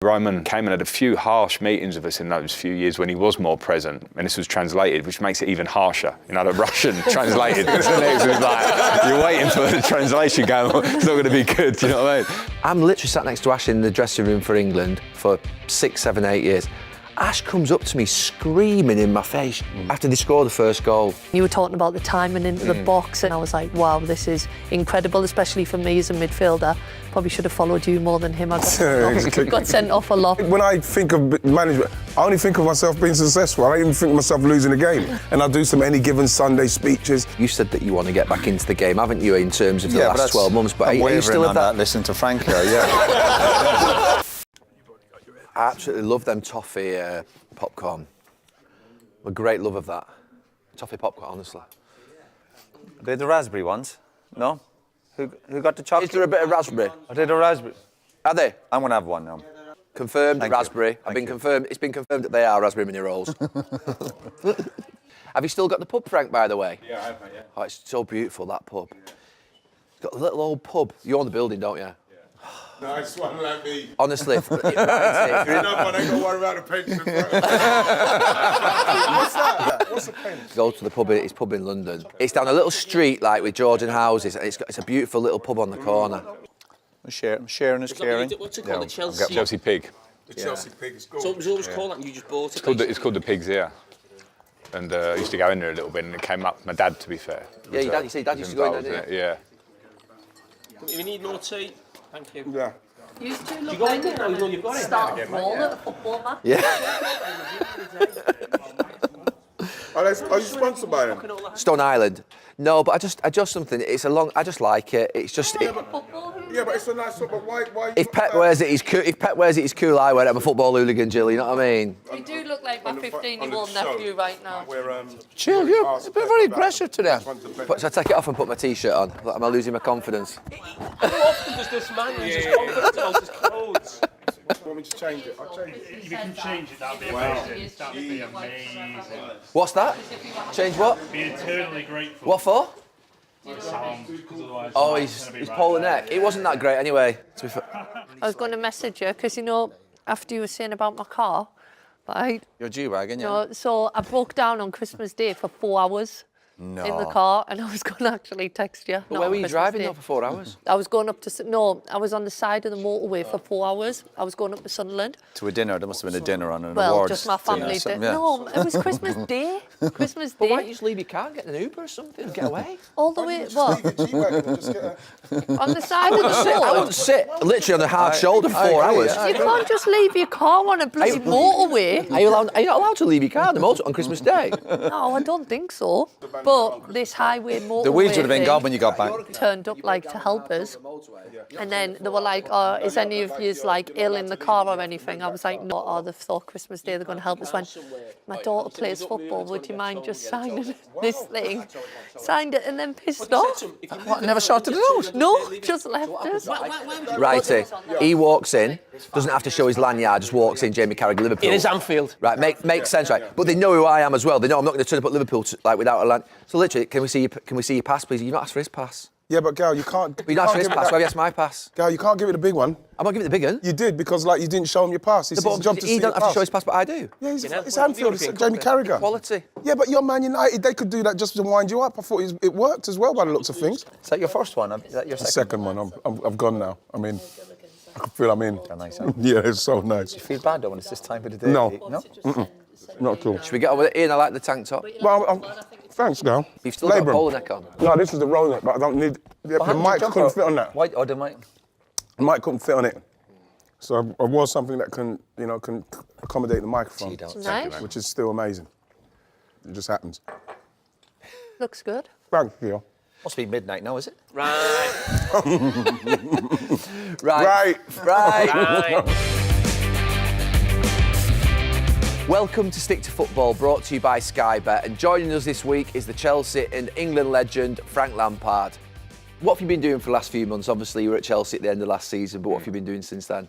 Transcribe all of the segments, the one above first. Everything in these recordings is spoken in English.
Roman came and had a few harsh meetings with us in those few years when he was more present, and this was translated, which makes it even harsher. You know, the Russian translated. So next it was like, you're waiting for the translation going, well, it's not going to be good, you know what I mean? I'm literally sat next to Ash in the dressing room for England for 6, 7, 8 years. Ash comes up to me screaming in my face after they scored the first goal. You were talking about the timing into the box, and I was like, wow, this is incredible, especially for me as a midfielder. Probably should have followed you more than him. I got sent off a lot. When I think of management, I only think of myself being successful. I don't even think of myself losing a game. And I do some any given Sunday speeches. You said that you want to get back into the game, haven't you, in terms of the last 12 months? But are you still on at that? Listen to Frank here, yeah. I absolutely love them toffee popcorn. I'm a great love of that. Toffee popcorn, honestly. Are they the raspberry ones? No? Who got the chocolate? Is there a bit of raspberry? Are they the raspberry? Are they? I'm going to have one now. Confirmed, Thank you. raspberry. It's been confirmed that they are raspberry mini rolls. Have you still got the pub, Frank, by the way? Yeah, I have, mate, yeah. Oh, it's so beautiful, that pub. It's got a little old pub. You own the building, don't you? Nice one, like me. Honestly, Enough, I ain't got to worry about the pension. What's that? What's a pension? go to the pub, it's pub in London. It's down a little street like with Georgian houses, and it's a beautiful little pub on the corner. I'm sharing is caring. What's it called? The Chelsea. Chelsea Pig. The Chelsea Pig is good. So it was always called that, and you just bought it. It's called the Pigs, yeah. And I used to go in there a little bit, and it came up. My dad, to be fair. Yeah, your dad, you see, Dad used to go in there, involved in it, yeah. If you need more tea, thank you. Yeah. You two look You got like it? Oh, you've got it. start a brawl at a football match. Yeah. Are you sponsored by them? Stone Island. No, but I just something. It's a long. I just like it. It's just. Yeah, but it's a nice one. But why? If Pep wears it, he's cool. If Pep wears it, he's cool. I wear it. I'm a football hooligan, Jill. You know what I mean? You do look like my On the 15-year-old show, nephew right now. We're, Chill, you're asked been very about aggressive today. which one's the best. But so I take it off and put my T-shirt on. Like, am I losing my confidence? How often does this man lose his confidence about his clothes? Want me to change it? I'll change it. If you can change it, that'd be amazing. That'd be amazing. What's that? Change what? Be eternally grateful. What for? For the sound, because otherwise Oh, the he's mic's gonna be right polar there. neck. It wasn't that great anyway. To be fair. I was going to message you because, you know, after you were saying about my car, right? Your G-Wagon, yeah? No, so I broke down on Christmas Day for 4 hours in the car, and I was going to actually text you. But where were you driving though for 4 hours? I was going up to, no, I was on the side of the motorway for 4 hours. I was going up to Sunderland. To a dinner. There must have been a dinner on an Well, awards just my dinner or family something, did. yeah. No, it was Christmas Day. Christmas But why don't Day. you just leave your car and get an Uber or something and get away? All the way, what? Just get a... On the side of the I road. wouldn't sit literally on the hard shoulder for 4 hours. You can't just leave your car on a bloody motorway. Are you not allowed to leave your car on the motor on Christmas Day? No, I don't think so. But this highway motorway The weeds would have been thing gone when you got back. turned up like to help us. And then they were like, oh, is any of you like ill in the car or anything? I was like, no, oh, they thought Christmas Day they're going to help us. When my daughter plays football, would you mind just signing this thing? Signed it and then pissed off. What, never sorted it out? No, just left us. Righty. He walks in, doesn't have to show his lanyard, just walks in, Jamie Carragher, Liverpool. It is Anfield. Right, makes sense, right? But they know who I am as well. They know I'm not going to turn up at Liverpool like without a land. So literally, can we see your pass, please? You've not asked for his pass. Yeah, but Gal, you can't... But you not asked for his pass. Why have you asked my pass? Gal, you can't give it the big one. I'm not giving it the big one. You did, because like you didn't show him your pass. It's his job to see He your don't have to pass. show his pass, but I do. Yeah, it's Anfield, it's Jamie Carragher. Quality. Yeah, but you're Man United, they could do that just to wind you up. I thought it worked as well by the looks of things. Is that your first one? Is that your The second? second one, I've gone now. I mean, I can feel I'm in. Nice, huh? Yeah, it's so nice. You feel bad though when it's this time of the day? No. No? Not at all. Should we get on with it, Ian? I like the tank top. Well, thanks, Gal. You've still got a Labrum. polo neck on. No, this is the roll neck, but I don't need... The mic couldn't fit on that. Why? Oh, the mic. The mic couldn't fit on it. So I wore something that can accommodate the microphone, Nice. which is still amazing. It just happens. Looks good. Thanks, Gil. Must be midnight now, is it? Right. Right. Right. Welcome to Stick to Football, brought to you by Sky Bet. And joining us this week is the Chelsea and England legend, Frank Lampard. What have you been doing for the last few months? Obviously, you were at Chelsea at the end of last season, but what have you been doing since then?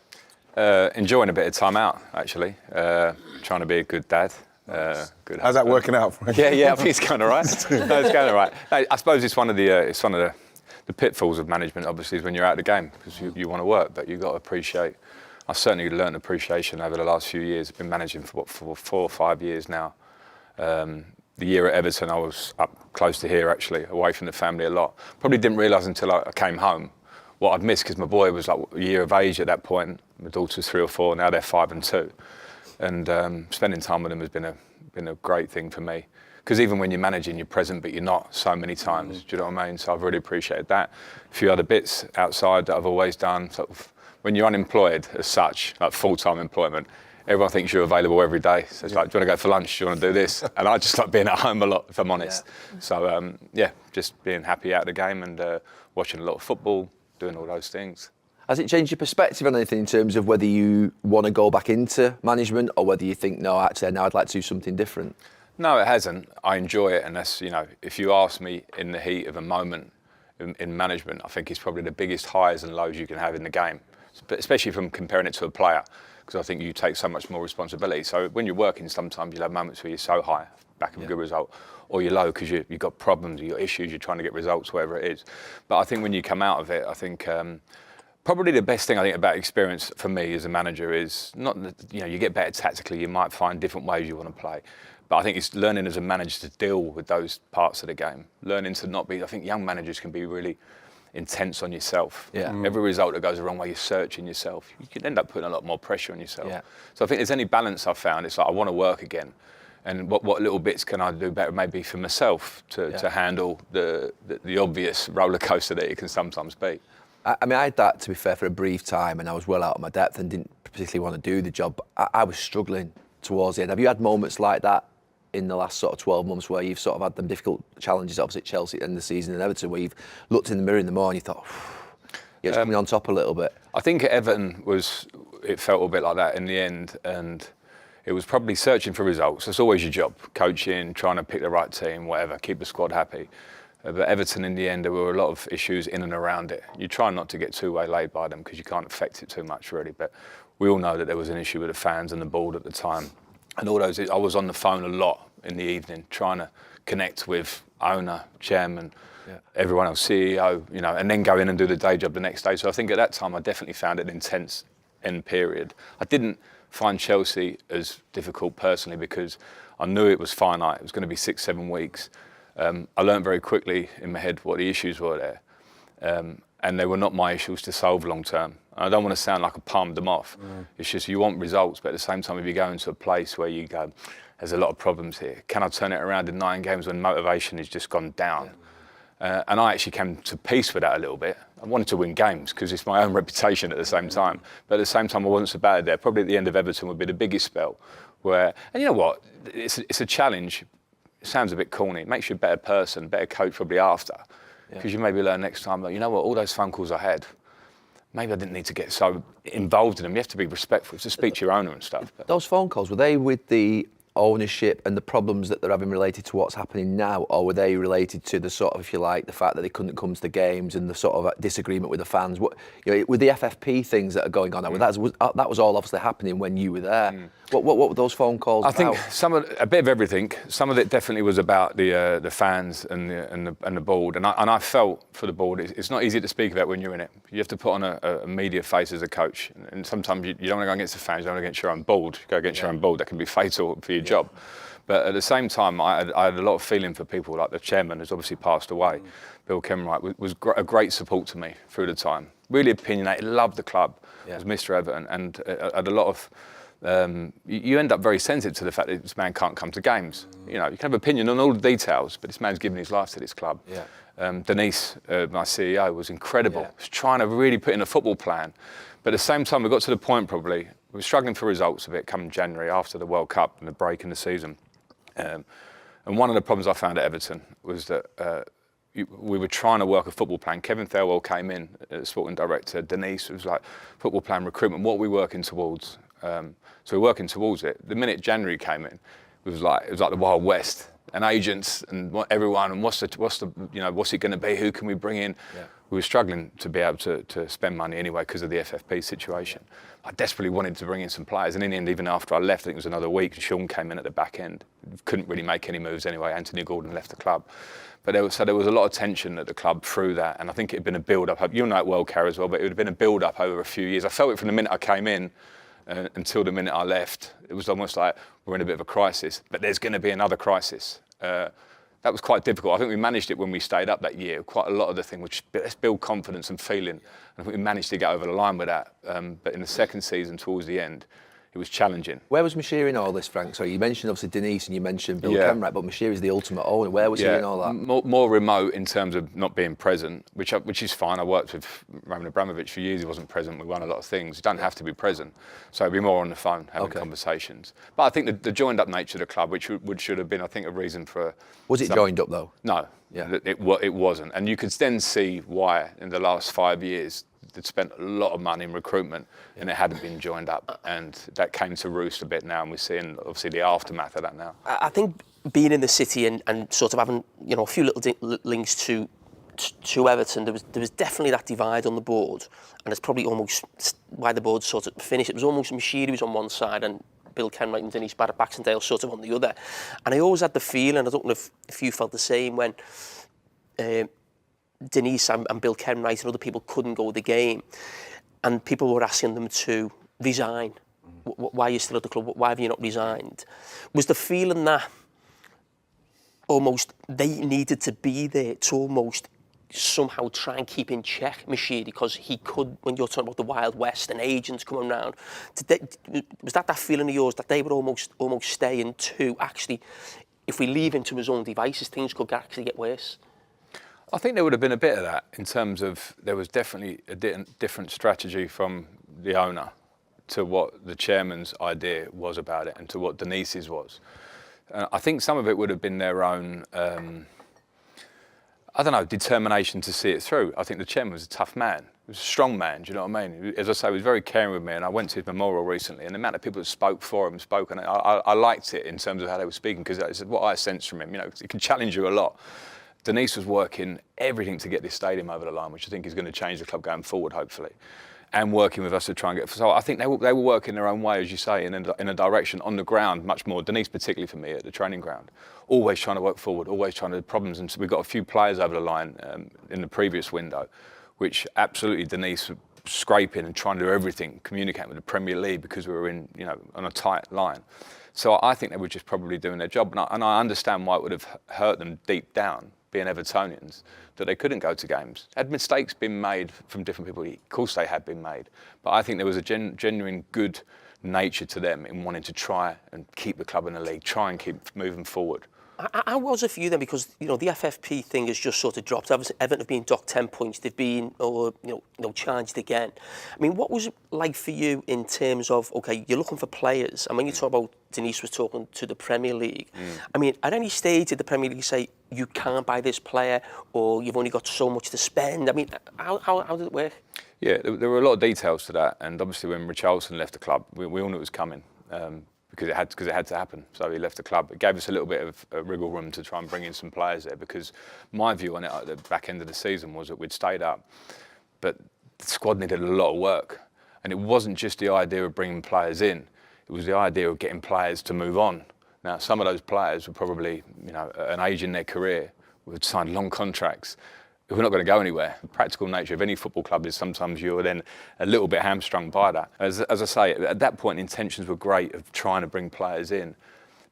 Enjoying a bit of time out, actually. Trying to be a good dad. Good How's that working out, Frank? Yeah, I think it's kind of right. No, it's kind of right. No, I suppose it's one of the pitfalls of management. Obviously, is when you're out of the game because you want to work, but you've got to appreciate I certainly learned appreciation over the last few years. I've been managing for 4 or 5 years now. The year at Everton, I was up close to here actually, away from the family a lot. Probably didn't realise until I came home what I'd missed, because my boy was like a year of age at that point. My daughter's 3 or 4, now they're 5 and 2. And spending time with them has been a great thing for me. Because even when you're managing, you're present, but you're not so many times. Do you know what I mean? So I've really appreciated that. A few other bits outside that I've always done. Sort of, when you're unemployed as such, like full-time employment, everyone thinks you're available every day. So it's like, do you want to go for lunch? Do you want to do this? And I just like being at home a lot, if I'm honest. Yeah. So just being happy out of the game and watching a lot of football, doing all those things. Has it changed your perspective on anything in terms of whether you want to go back into management or whether you think, no, actually, now I'd like to do something different? No, it hasn't. I enjoy it, and that's, if you ask me in the heat of a moment in management, I think it's probably the biggest highs and lows you can have in the game, especially from comparing it to a player, because I think you take so much more responsibility. So when you're working, sometimes you'll have moments where you're so high, back of a good result, or you're low because you've got problems, you've got issues, you're trying to get results, whatever it is. But I think when you come out of it, I think probably the best thing I think about experience for me as a manager is not that, you get better tactically, you might find different ways you want to play. But I think it's learning as a manager to deal with those parts of the game. Learning to not be, I think young managers can be really intense on yourself. Yeah. Every result that goes the wrong way, you're searching yourself. You can end up putting a lot more pressure on yourself. Yeah. So I think there's any balance I've found, it's like I want to work again. And what little bits can I do better maybe for myself to handle the obvious roller coaster that it can sometimes be. I mean, I had that, to be fair, for a brief time, and I was well out of my depth and didn't particularly want to do the job. I was struggling towards the end. Have you had moments like that in the last sort of 12 months where you've sort of had them difficult challenges, obviously at Chelsea at the end of the season and Everton, where you've looked in the mirror in the morning and you thought, it's coming on top a little bit? I think at Everton it felt a bit like that in the end, and it was probably searching for results. That's always your job, coaching, trying to pick the right team, whatever, keep the squad happy. But Everton, in the end, there were a lot of issues in and around it. You try not to get too waylaid by them because you can't affect it too much, really. But we all know that there was an issue with the fans and the board at the time. And all those, I was on the phone a lot in the evening trying to connect with owner, chairman, everyone else, CEO, and then go in and do the day job the next day. So I think at that time I definitely found it an intense end period. I didn't find Chelsea as difficult personally because I knew it was finite. It was going to be 6-7 weeks. I learned very quickly in my head what the issues were there. And they were not my issues to solve long term. I don't want to sound like I palmed them off. It's just you want results, but at the same time, if you go into a place where you go, there's a lot of problems here. Can I turn it around in 9 games when motivation has just gone down? And I actually came to peace with that a little bit. I wanted to win games because it's my own reputation at the same time. But at the same time, I wasn't so bad there. Probably at the end of Everton would be the biggest spell where, and you know what, it's a challenge. It sounds a bit corny. It makes you a better person, better coach probably after. Because you maybe learn next time, you know what, all those phone calls I had, maybe I didn't need to get so involved in them. You have to be respectful, to speak to your owner and stuff. But those phone calls, were they with the ownership and the problems that they're having related to what's happening now, or were they related to the sort of, if you like, the fact that they couldn't come to the games and the sort of disagreement with the fans? What, with the FFP things that are going on now, that was all obviously happening when you were there. What were those phone calls about? I think a bit of everything. Some of it definitely was about the fans and the board, and I felt for the board. It's not easy to speak about when you're in it. You have to put on a media face as a coach, and sometimes you don't want to go against the fans. You don't want to go against your own board. You go against your own board. That can be fatal for your job. But at the same time, I had a lot of feeling for people. Like the chairman has obviously passed away. Bill Kenwright was a great support to me through the time. Really opinionated, loved the club. Was Mr. Everton, and had a lot of. You end up very sensitive to the fact that this man can't come to games. You can have opinion on all the details, but this man's given his life to this club. Denise, my CEO, was incredible. Was trying to really put in a football plan. But at the same time, we got to the point probably, we were struggling for results a bit come January after the World Cup and the break in the season. And one of the problems I found at Everton was that we were trying to work a football plan. Kevin Thelwell came in as sporting director. Denise was like, football plan recruitment, what are we working towards? So we're working towards it. The minute January came in, it was like the Wild West. and agents and everyone, and what's it going to be? Who can we bring in? Yeah. We were struggling to be able to spend money anyway because of the FFP situation. I desperately wanted to bring in some players, and in the end, even after I left, I think it was another week, Sean came in at the back end. Couldn't really make any moves anyway. Anthony Gordon left the club. But there was a lot of tension at the club through that, and I think it had been a build-up. You'll know it well, Kerr, as well, but it would have been a build-up over a few years. I felt it from the minute I came in until the minute I left. It was almost like we're in a bit of a crisis, but there's going to be another crisis. That was quite difficult. I think we managed it when we stayed up that year. Quite a lot of the thing, which let's build confidence and feeling. And I think we managed to get over the line with that. But in the second season, towards the end, it was challenging. Where was Moshiri in all this, Frank? So you mentioned obviously Denise and you mentioned Bill Yeah. Kenwright, but Moshiri's the ultimate owner. Where was he in all that? More remote in terms of not being present, which is fine. I worked with Roman Abramovich for years. He wasn't present. We won a lot of things. You don't have to be present. So it'd be more on the phone, having conversations. But I think the joined up nature of the club, which should have been, I think, a reason for... Was it joined up though? No, Yeah. it wasn't. And you could then see why in the last 5 years they'd spent a lot of money in recruitment and it hadn't been joined up. And that came to roost a bit now, and we're seeing obviously the aftermath of that now. I think being in the city and sort of having, you know, a few little links to Everton, there was definitely that divide on the board, and it's probably almost why the board sort of finished. It was almost Moshiri was on one side and Bill Kenwright and Denise Baxendale sort of on the other. And I always had the feeling, I don't know if you felt the same, when Denise and Bill Kenwright and other people couldn't go to the game, and people were asking them to resign. Why are you still at the club? Why have you not resigned? Was the feeling that almost they needed to be there to almost somehow try and keep in check Moshiri, because he could, when you're talking about the Wild West and agents coming around, was that feeling of yours that they were almost staying to actually, if we leave him to his own devices, things could actually get worse? I think there would have been a bit of that in terms of there was definitely a different strategy from the owner to what the chairman's idea was about it and to what Denise's was. I think some of it would have been their own, determination to see it through. I think the chairman was a tough man. He was a strong man, do you know what I mean? As I say, he was very caring with me, and I went to his memorial recently, and the amount of people that spoke for him, and I liked it in terms of how they were speaking, because that's what I sensed from him. You know, it can challenge you a lot. Denise was working everything to get this stadium over the line, which I think is going to change the club going forward, hopefully, and working with us to try and get. So I think they were working their own way, as you say, in a direction on the ground, much more. Denise, particularly for me, at the training ground, always trying to work forward, always trying to do problems. And so we got a few players over the line in the previous window, which absolutely Denise was scraping and trying to do everything, communicating with the Premier League because we were on a tight line. So I think they were just probably doing their job, and I understand why it would have hurt them deep down, being Evertonians, that they couldn't go to games. Had mistakes been made from different people? Of course they had been made. But I think there was a genuine good nature to them in wanting to try and keep the club in the league, try and keep moving forward. How was it for you then? Because the FFP thing has just sort of dropped. Everton have been docked 10 points. They've been charged again. I mean, what was it like for you in terms of, okay, you're looking for players, and when you talk about, Denise was talking to the Premier League. I mean, at any stage did the Premier League say you can't buy this player, or you've only got so much to spend? I mean, how did it work? Yeah, there were a lot of details to that, and obviously when Richarlison left the club, we all knew it was coming. Because it had to happen. So he left the club. It gave us a little bit of wriggle room to try and bring in some players there, because my view on it at the back end of the season was that we'd stayed up, but the squad needed a lot of work. And it wasn't just the idea of bringing players in, it was the idea of getting players to move on. Now, some of those players were probably, an age in their career, would sign long contracts. We're not going to go anywhere. The practical nature of any football club is sometimes you're then a little bit hamstrung by that. As I say, at that point, intentions were great of trying to bring players in,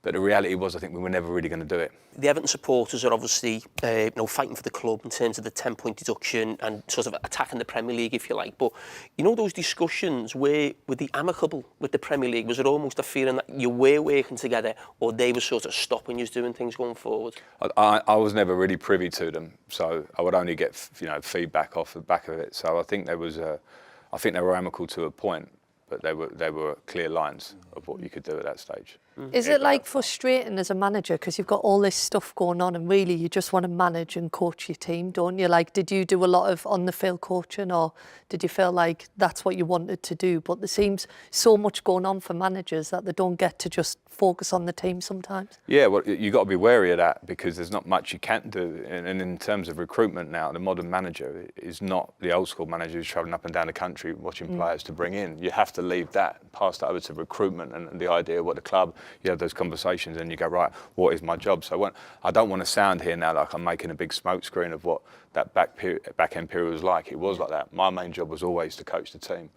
but the reality was, I think we were never really going to do it. The Everton supporters are obviously, fighting for the club in terms of the 10-point deduction and sort of attacking the Premier League, if you like. But those discussions were they amicable with the Premier League? Was it almost a feeling that you were working together, or they were sort of stopping you doing things going forward? I was never really privy to them, so I would only get feedback off the back of it. So I think they were amicable to a point. but they were clear lines of what you could do at that stage. Is it like frustrating as a manager because you've got all this stuff going on and really you just want to manage and coach your team, don't you? Like, did you do a lot of on-the-field coaching, or did you feel like that's what you wanted to do? But there seems so much going on for managers that they don't get to just focus on the team sometimes. Yeah, well, you got to be wary of that because there's not much you can do. And in terms of recruitment now, the modern manager is not the old school manager who's travelling up and down the country watching players to bring in. You have to leave that, pass that over to recruitment and the idea of what the club. You have those conversations and you go, right, what is my job? So I don't want to sound here now like I'm making a big smokescreen of what that back end period was like. It was like that. My main job was always to coach the team.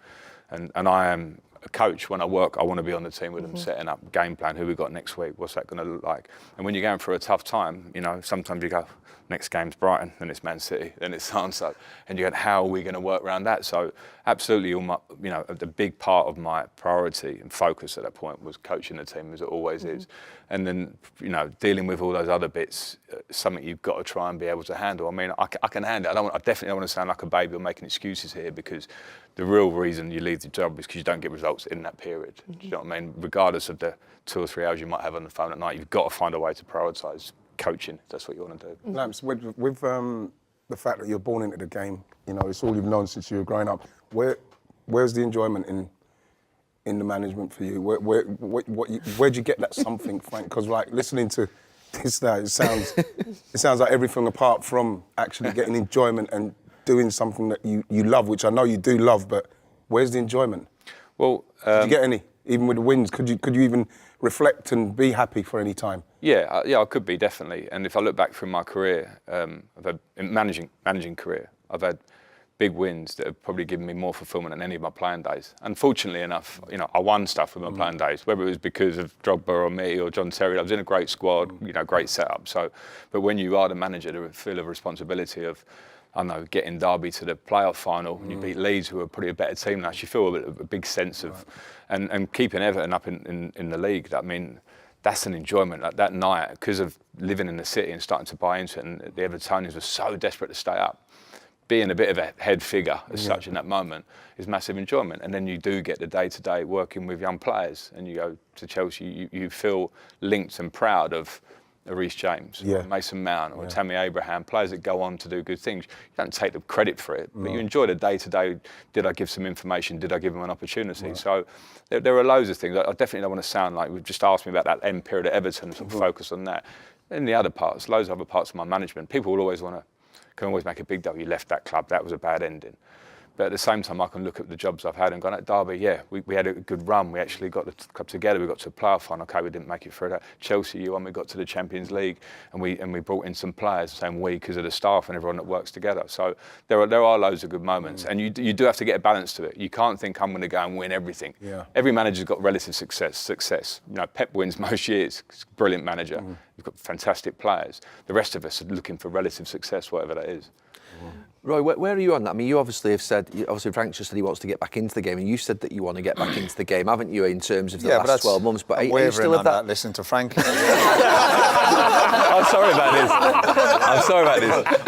And I am a coach. When I work, I want to be on the team with them, setting up game plan, who we got next week, what's that going to look like? And when you're going through a tough time, you know, sometimes you go, next game's Brighton, then it's Man City, then it's so-and-so. And you go, how are we going to work around that? So absolutely, the big part of my priority and focus at that point was coaching the team, as it always is. And then, you know, dealing with all those other bits, something you've got to try and be able to handle. I mean, I can handle it. I definitely don't want to sound like a baby or making excuses here, because the real reason you leave the job is because you don't get results in that period. Do you know what I mean? Regardless of the 2 or 3 hours you might have on the phone at night, you've got to find a way to prioritise coaching, if that's what you want to do. Lamps, with the fact that you're born into the game, you know, it's all you've known since you were growing up. Where's the enjoyment in the management for you? Where'd you get that something, Frank? Because like listening to this now, it sounds like everything apart from actually getting enjoyment and doing something that you love, which I know you do love. But where's the enjoyment? Well, did you get any? Even with the wins, could you even reflect and be happy for any time? Yeah, I could be, definitely. And if I look back through my career, I've had managing career, I've had big wins that have probably given me more fulfilment than any of my playing days. Unfortunately enough, you know, I won stuff with my playing days, whether it was because of Drogba or me or John Terry. I was in a great squad, you know, great setup. So, but when you are the manager, the feel of responsibility of, I don't know, getting Derby to the playoff final, and you beat Leeds, who are probably a better team now. You feel a big sense of, and keeping Everton up in the league. I mean, that's an enjoyment. Like that night, because of living in the city and starting to buy into it, and the Evertonians were so desperate to stay up. Being a bit of a head figure as such in that moment is massive enjoyment. And then you do get the day-to-day working with young players, and you go to Chelsea, you feel linked and proud of Reece James, or Mason Mount, or Tammy Abraham, players that go on to do good things. You don't take the credit for it, but you enjoy the day-to-day. Did I give some information? Did I give them an opportunity? So there are loads of things. I definitely don't want to sound like we've just asked me about that end period at Everton, sort of focus on that. In the other parts, loads of other parts of my management, people will always can always make a big deal. You left that club, that was a bad ending. But at the same time, I can look at the jobs I've had and gone, at Derby, we had a good run. We actually got the club together. We got to a playoff final. Okay, we didn't make it through that. Chelsea, you won. We got to the Champions League, and we brought in some players, same we, because of the staff and everyone that works together. So there are loads of good moments, and you do have to get a balance to it. You can't think I'm going to go and win everything. Yeah. Every Every manager's got relative success. You know, Pep wins most years. He's a brilliant manager. You've got fantastic players. The rest of us are looking for relative success, whatever that is. Roy, where are you on that? I mean, you obviously have said, Frank just said he wants to get back into the game, and you said that you want to get back into the game, haven't you, in terms of the last 12 months? But I'm are you still wavering of on that? Listen to Frank. I'm sorry about this.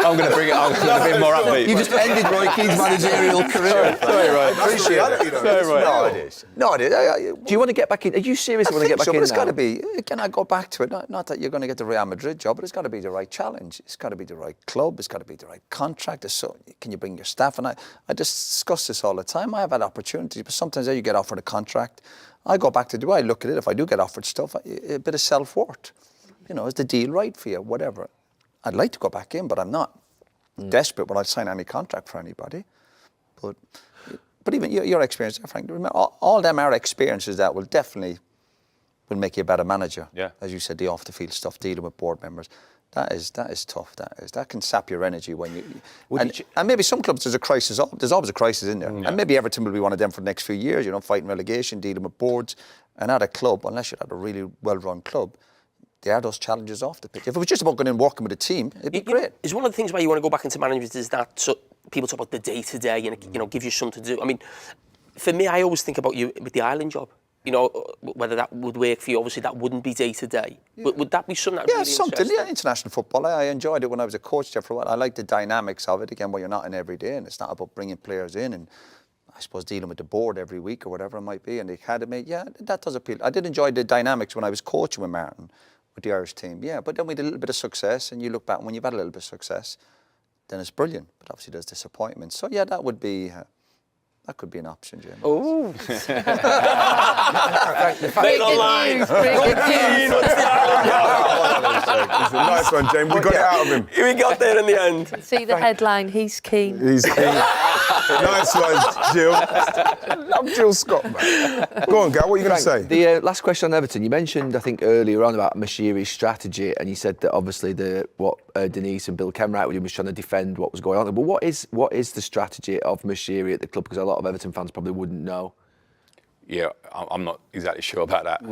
I'm going to bring it. I'm going to be more upbeat. You just ended Roy Keane's managerial career. Sorry, Roy. Appreciate it. No, it is. No, it is. Do you want to get back in? Are you serious? I Want to get think back so, in but it's now? got to be. Can I go back to it? Not that you're going to get the Real Madrid job, but it's got to be the right challenge. It's got to be the right club. It's got to be the right contract. So, can you bring your staff? And I discuss this all the time. I have had opportunities, but sometimes you get offered a contract. I go back to do I look at it. If I do get offered stuff, a bit of self-worth. You know, is the deal right for you? Whatever. I'd like to go back in, but I'm not desperate when I sign any contract for anybody. But even your experience, Frank, remember, all them are experiences that will definitely make you a better manager. Yeah. As you said, the off-the-field stuff, dealing with board members. That is tough. That can sap your energy when you. And maybe some clubs there's a crisis. There's always a crisis in there. Yeah. And maybe Everton will be one of them for the next few years. You know, fighting relegation, dealing with boards, and at a club, unless you're at a really well-run club, there are those challenges off the pitch. If it was just about going in and working with a team, it'd be great. Is one of the things why you want to go back into management is that so people talk about the day-to-day and you know give you something to do. I mean, for me, I always think about you with the Ireland job. You know, whether that would work for you. Obviously, that wouldn't be day-to-day. But would that be something that really something. interesting? Yeah, international football. I enjoyed it when I was a coach there for a while. I like the dynamics of it, again, where you're not in every day and it's not about bringing players in. And I suppose, dealing with the board every week or whatever it might be, and the academy, yeah, that does appeal. I did enjoy the dynamics when I was coaching with Martin, with the Irish team, yeah. But then we did a little bit of success, and you look back, when you've had a little bit of success, then it's brilliant. But obviously there's disappointment. So yeah, that would be, that could be an option, Jim. Oh. Breaking news, breaking news. It's a nice one, James. We got it out of him. We got there in the end. See the headline, he's keen. He's keen. Nice one, Jill. I'm Jill Scott, man. Go on, Gal, what are you going to say? The last question on Everton. You mentioned, I think, earlier on about Moshiri's strategy, and you said that obviously what Denise and Bill Kenwright were doing was trying to defend what was going on. But what is the strategy of Moshiri at the club? Because a lot of Everton fans probably wouldn't know. Yeah, I'm not exactly sure about that.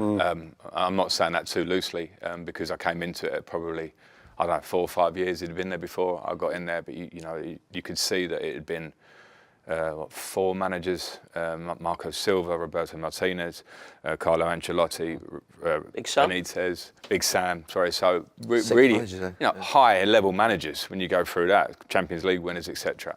I'm not saying that too loosely because I came into it probably, I don't know, 4 or 5 years. It had been there before I got in there, but you could see that it had been 4 managers: Marco Silva, Roberto Martinez, Carlo Ancelotti, Big Sam. Benitez, Big Sam. Sorry, so 6 really, managers, eh? higher level managers when you go through that, Champions League winners, etc.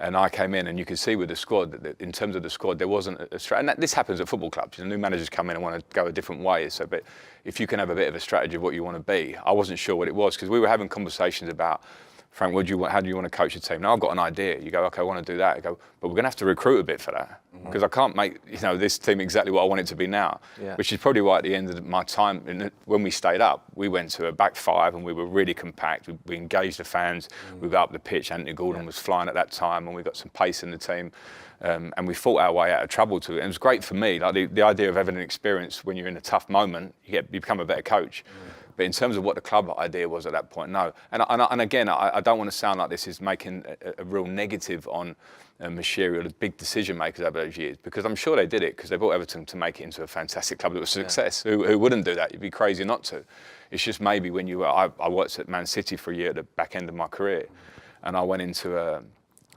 And I came in, and you could see with the squad that in terms of the squad, there wasn't a strategy. And this happens at football clubs. New managers come in and want to go a different way. So, but if you can have a bit of a strategy of what you want to be, I wasn't sure what it was because we were having conversations about, Frank, how do you want to coach a team? Now I've got an idea. You go, okay, I want to do that. I go, but we're going to have to recruit a bit for that because I can't make this team exactly what I want it to be now. Yeah. Which is probably why at the end of my time, when we stayed up, we went to a back 5 and we were really compact. We engaged the fans. We got up the pitch. Anthony Gordon was flying at that time, and we got some pace in the team. And we fought our way out of trouble to it. And it was great for me. Like the idea of having an experience when you're in a tough moment, you become a better coach. But in terms of what the club idea was at that point, no. And again, I don't want to sound like this is making a real negative on Moshiri or the big decision makers over those years, because I'm sure they did it because they brought Everton to make it into a fantastic club that was a success. Who wouldn't do that? You'd be crazy not to. It's just maybe when I worked at Man City for a year at the back end of my career, and I went into a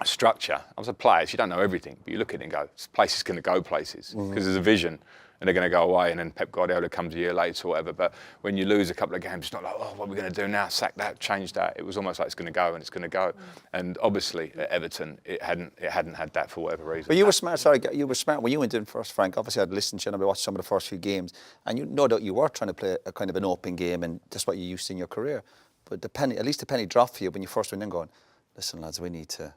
structure. I was a player, so you don't know everything, but you look at it and go, this place is going to go places because there's a vision. And they're going to go away, and then Pep Guardiola comes a year later or whatever. But when you lose a couple of games, it's not like, oh, what are we going to do now? Sack that, change that. It was almost like it's going to go, and it's going to go. And obviously at Everton, it hadn't had that for whatever reason. But you were smart. You were smart when you went in first, Frank. Obviously, I'd listened to you and I watched some of the first few games, and no doubt you were trying to play a kind of an open game, and that's what you used in your career. But at least the penny dropped for you when you first went in, going, listen, lads, we need to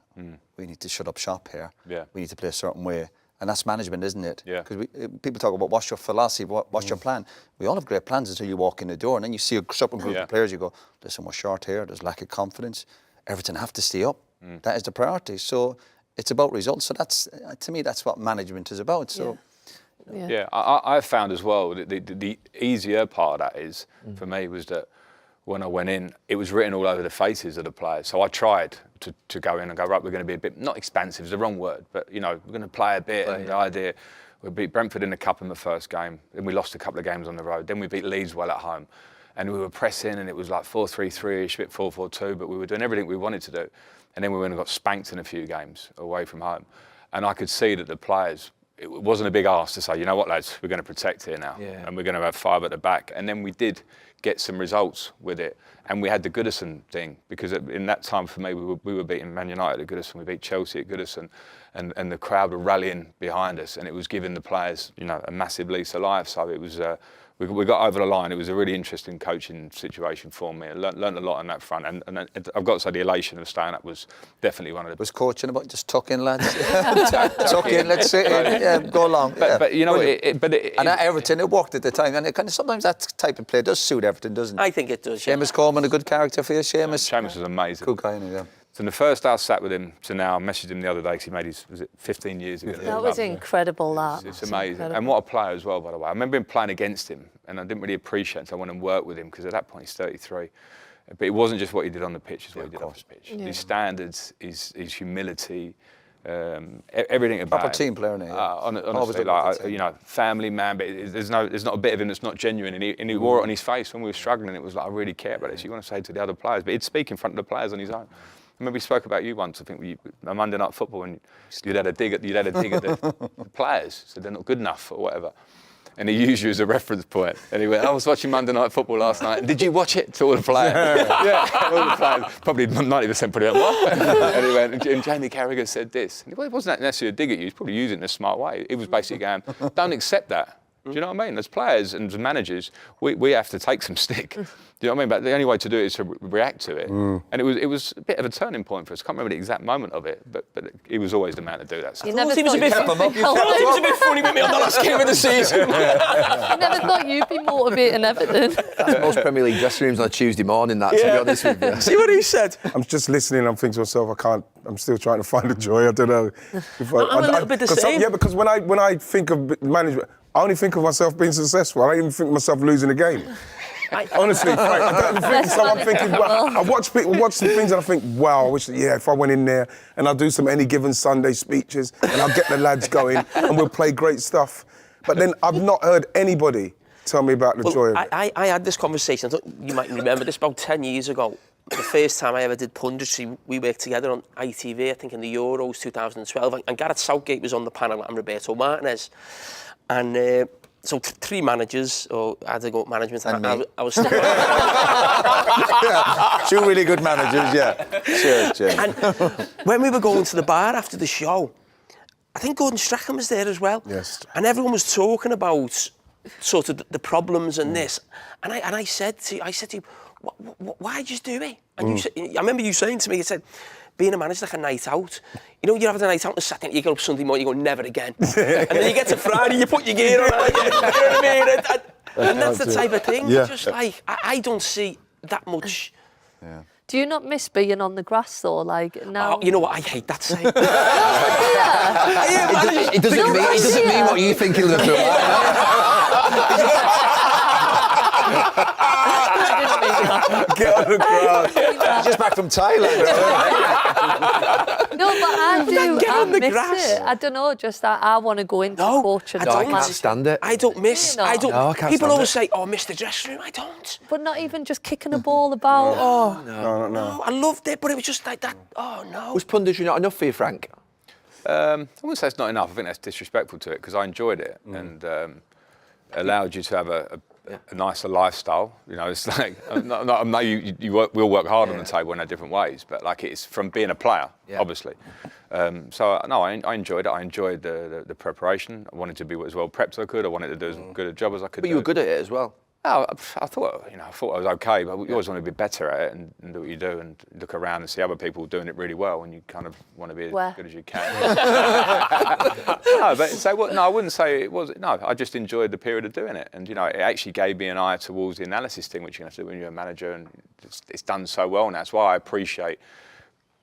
shut up shop here. Yeah. We need to play a certain way. And that's management, isn't it? Yeah. Because people talk about what's your philosophy, what's your plan. We all have great plans until you walk in the door, and then you see a certain group of players. You go, listen, we're short here. There's lack of confidence. Everything have to stay up. That is the priority. So it's about results. So that's, to me, that's what management is about. So. Yeah, I found as well that the easier part of that is for me was that when I went in, it was written all over the faces of the players. So I tried to go in and go, right, we're going to be a bit, not expansive, is the wrong word, but, we're going to play a bit. And the idea, we beat Brentford in the Cup in the first game, then we lost a couple of games on the road, then we beat Leeds well at home. And we were pressing, and it was like 4-3-3-ish, a bit 4-4-2, but we were doing everything we wanted to do. And then we went and got spanked in a few games away from home. And I could see that the players, it wasn't a big ask to say, you know what, lads, we're going to protect here now. Yeah. And we're going to have 5 at the back. And then we did get some results with it. And we had the Goodison thing, because in that time for me, we were beating Man United at Goodison, we beat Chelsea at Goodison, and the crowd were rallying behind us, and it was giving the players, a massive lease of life. So it was, we got over the line. It was a really interesting coaching situation for me. I learned a lot on that front, and I've got to say the elation of staying up was definitely one of the. Was coaching about just tuck in, lads? Tuck in, let's sit in, go along. But and at Everton, it worked at the time, and it kind of sometimes that type of play does suit Everton, doesn't it? I think it does. Yeah. Seamus Coleman, a good character for you, Seamus? Seamus was amazing. Good guy, yeah. So the first day I sat with him to now, I messaged him the other day because he made his, 15 years ago? That was incredible, that. It's amazing. And what a player as well, by the way. I remember him playing against him, and I didn't really appreciate it, so I went and worked with him, because at that point he's 33. But it wasn't just what he did on the pitch, it's what he did off the pitch. Yeah. His standards, his humility, everything about Proper him. team player, isn't he? Honestly, family man, but there's not a bit of him that's not genuine, and he wore it on his face when we were struggling. It was like, I really care about this. You want to say to the other players, but he'd speak in front of the players on his own. I remember we spoke about you once, I think, on Monday Night Football, and you'd had a dig at the players, said they're not good enough or whatever. and he used you as a reference point. And he went, I was watching Monday Night Football last night. Did you watch it? To all the players. Yeah, all the players. Probably 90% put it on. What? And he went, and Jamie Carragher said this. And it wasn't necessarily a dig at you. He was probably using it in a smart way. It was basically going, don't accept that. Do you know what I mean? As players and as managers, we have to take some stick. Do you know what I mean? But the only way to do it is to react to it. And it was a bit of a turning point for us. I can't remember the exact moment of it, but he was always the man to do that stuff. You never He was a bit thought you'd be he was a bit funny with me on the last game of the season. I never thought you'd be motivating Everton. That's most Premier League dressing rooms on a Tuesday morning, that, to be honest with you. See what he said? I'm just listening. I'm thinking to myself, I'm still trying to find the joy. I don't know. If I'm a little bit the same. Yeah, because when I think of management, I only think of myself being successful. I don't even think of myself losing a game. Honestly, Frank, I don't even think so. I'm thinking, well, I watch people watch some things and I think, wow, I wish, if I went in there and I'll do some Any Given Sunday speeches and I'll get the lads going and we'll play great stuff. But then I've not heard anybody tell me about the joy of it. I had this conversation, you might remember this, about 10 years ago. The first time I ever did punditry, we worked together on ITV, I think in the Euros 2012, and Gareth Southgate was on the panel and Roberto Martinez. And so 3 managers, or I had to go at management, and I was still... Yeah, 2 really good managers, yeah. Sure, Jim. And when we were going to the bar after the show, I think Gordon Strachan was there as well. Yes. And everyone was talking about sort of the problems and this. And I said to you, why did you do it? And you said, I remember you saying to me, you said, being a manager's like a night out. You know, you're having a night out on Saturday, you get up Sunday morning, you go, never again. And then you get to Friday, you put your gear on, you know what I mean? And that's the type of thing. Yeah. Just like, I don't see that much. Yeah. Do you not miss being on the grass though? Like now. Oh, you know what? I hate that saying. It doesn't mean what you think he'll do. Get on the ground. Just back from Thailand. No, but I do. Get I on the miss grass. it. I don't know. Just I want to go into No, coaching. I don't. I can't stand it. I don't miss. Do you not? I don't. No, I can't People stand always it. say, "Oh, miss the dressing room." I don't. But not even just kicking a ball about. Oh, No, I loved it, but it was just like that. Oh no. Was punditry not enough for you, Frank? I wouldn't say it's not enough. I think that's disrespectful to it because I enjoyed it and allowed you to have a nicer lifestyle. You know, it's like I know we'll work hard on the table in our different ways, but like it's from being a player, obviously. So no, I enjoyed it. I enjoyed the preparation. I wanted to be as well prepped as I could. I wanted to do as good a job as I could. But you were good at it as well. Oh, I thought I was okay, but you always want to be better at it and do what you do and look around and see other people doing it really well, and you kind of want to be as good as you can. No, but say what? No, I wouldn't say it was. No, I just enjoyed the period of doing it, and it actually gave me an eye towards the analysis thing, which you have to do when you're a manager, and it's done so well, and that's why I appreciate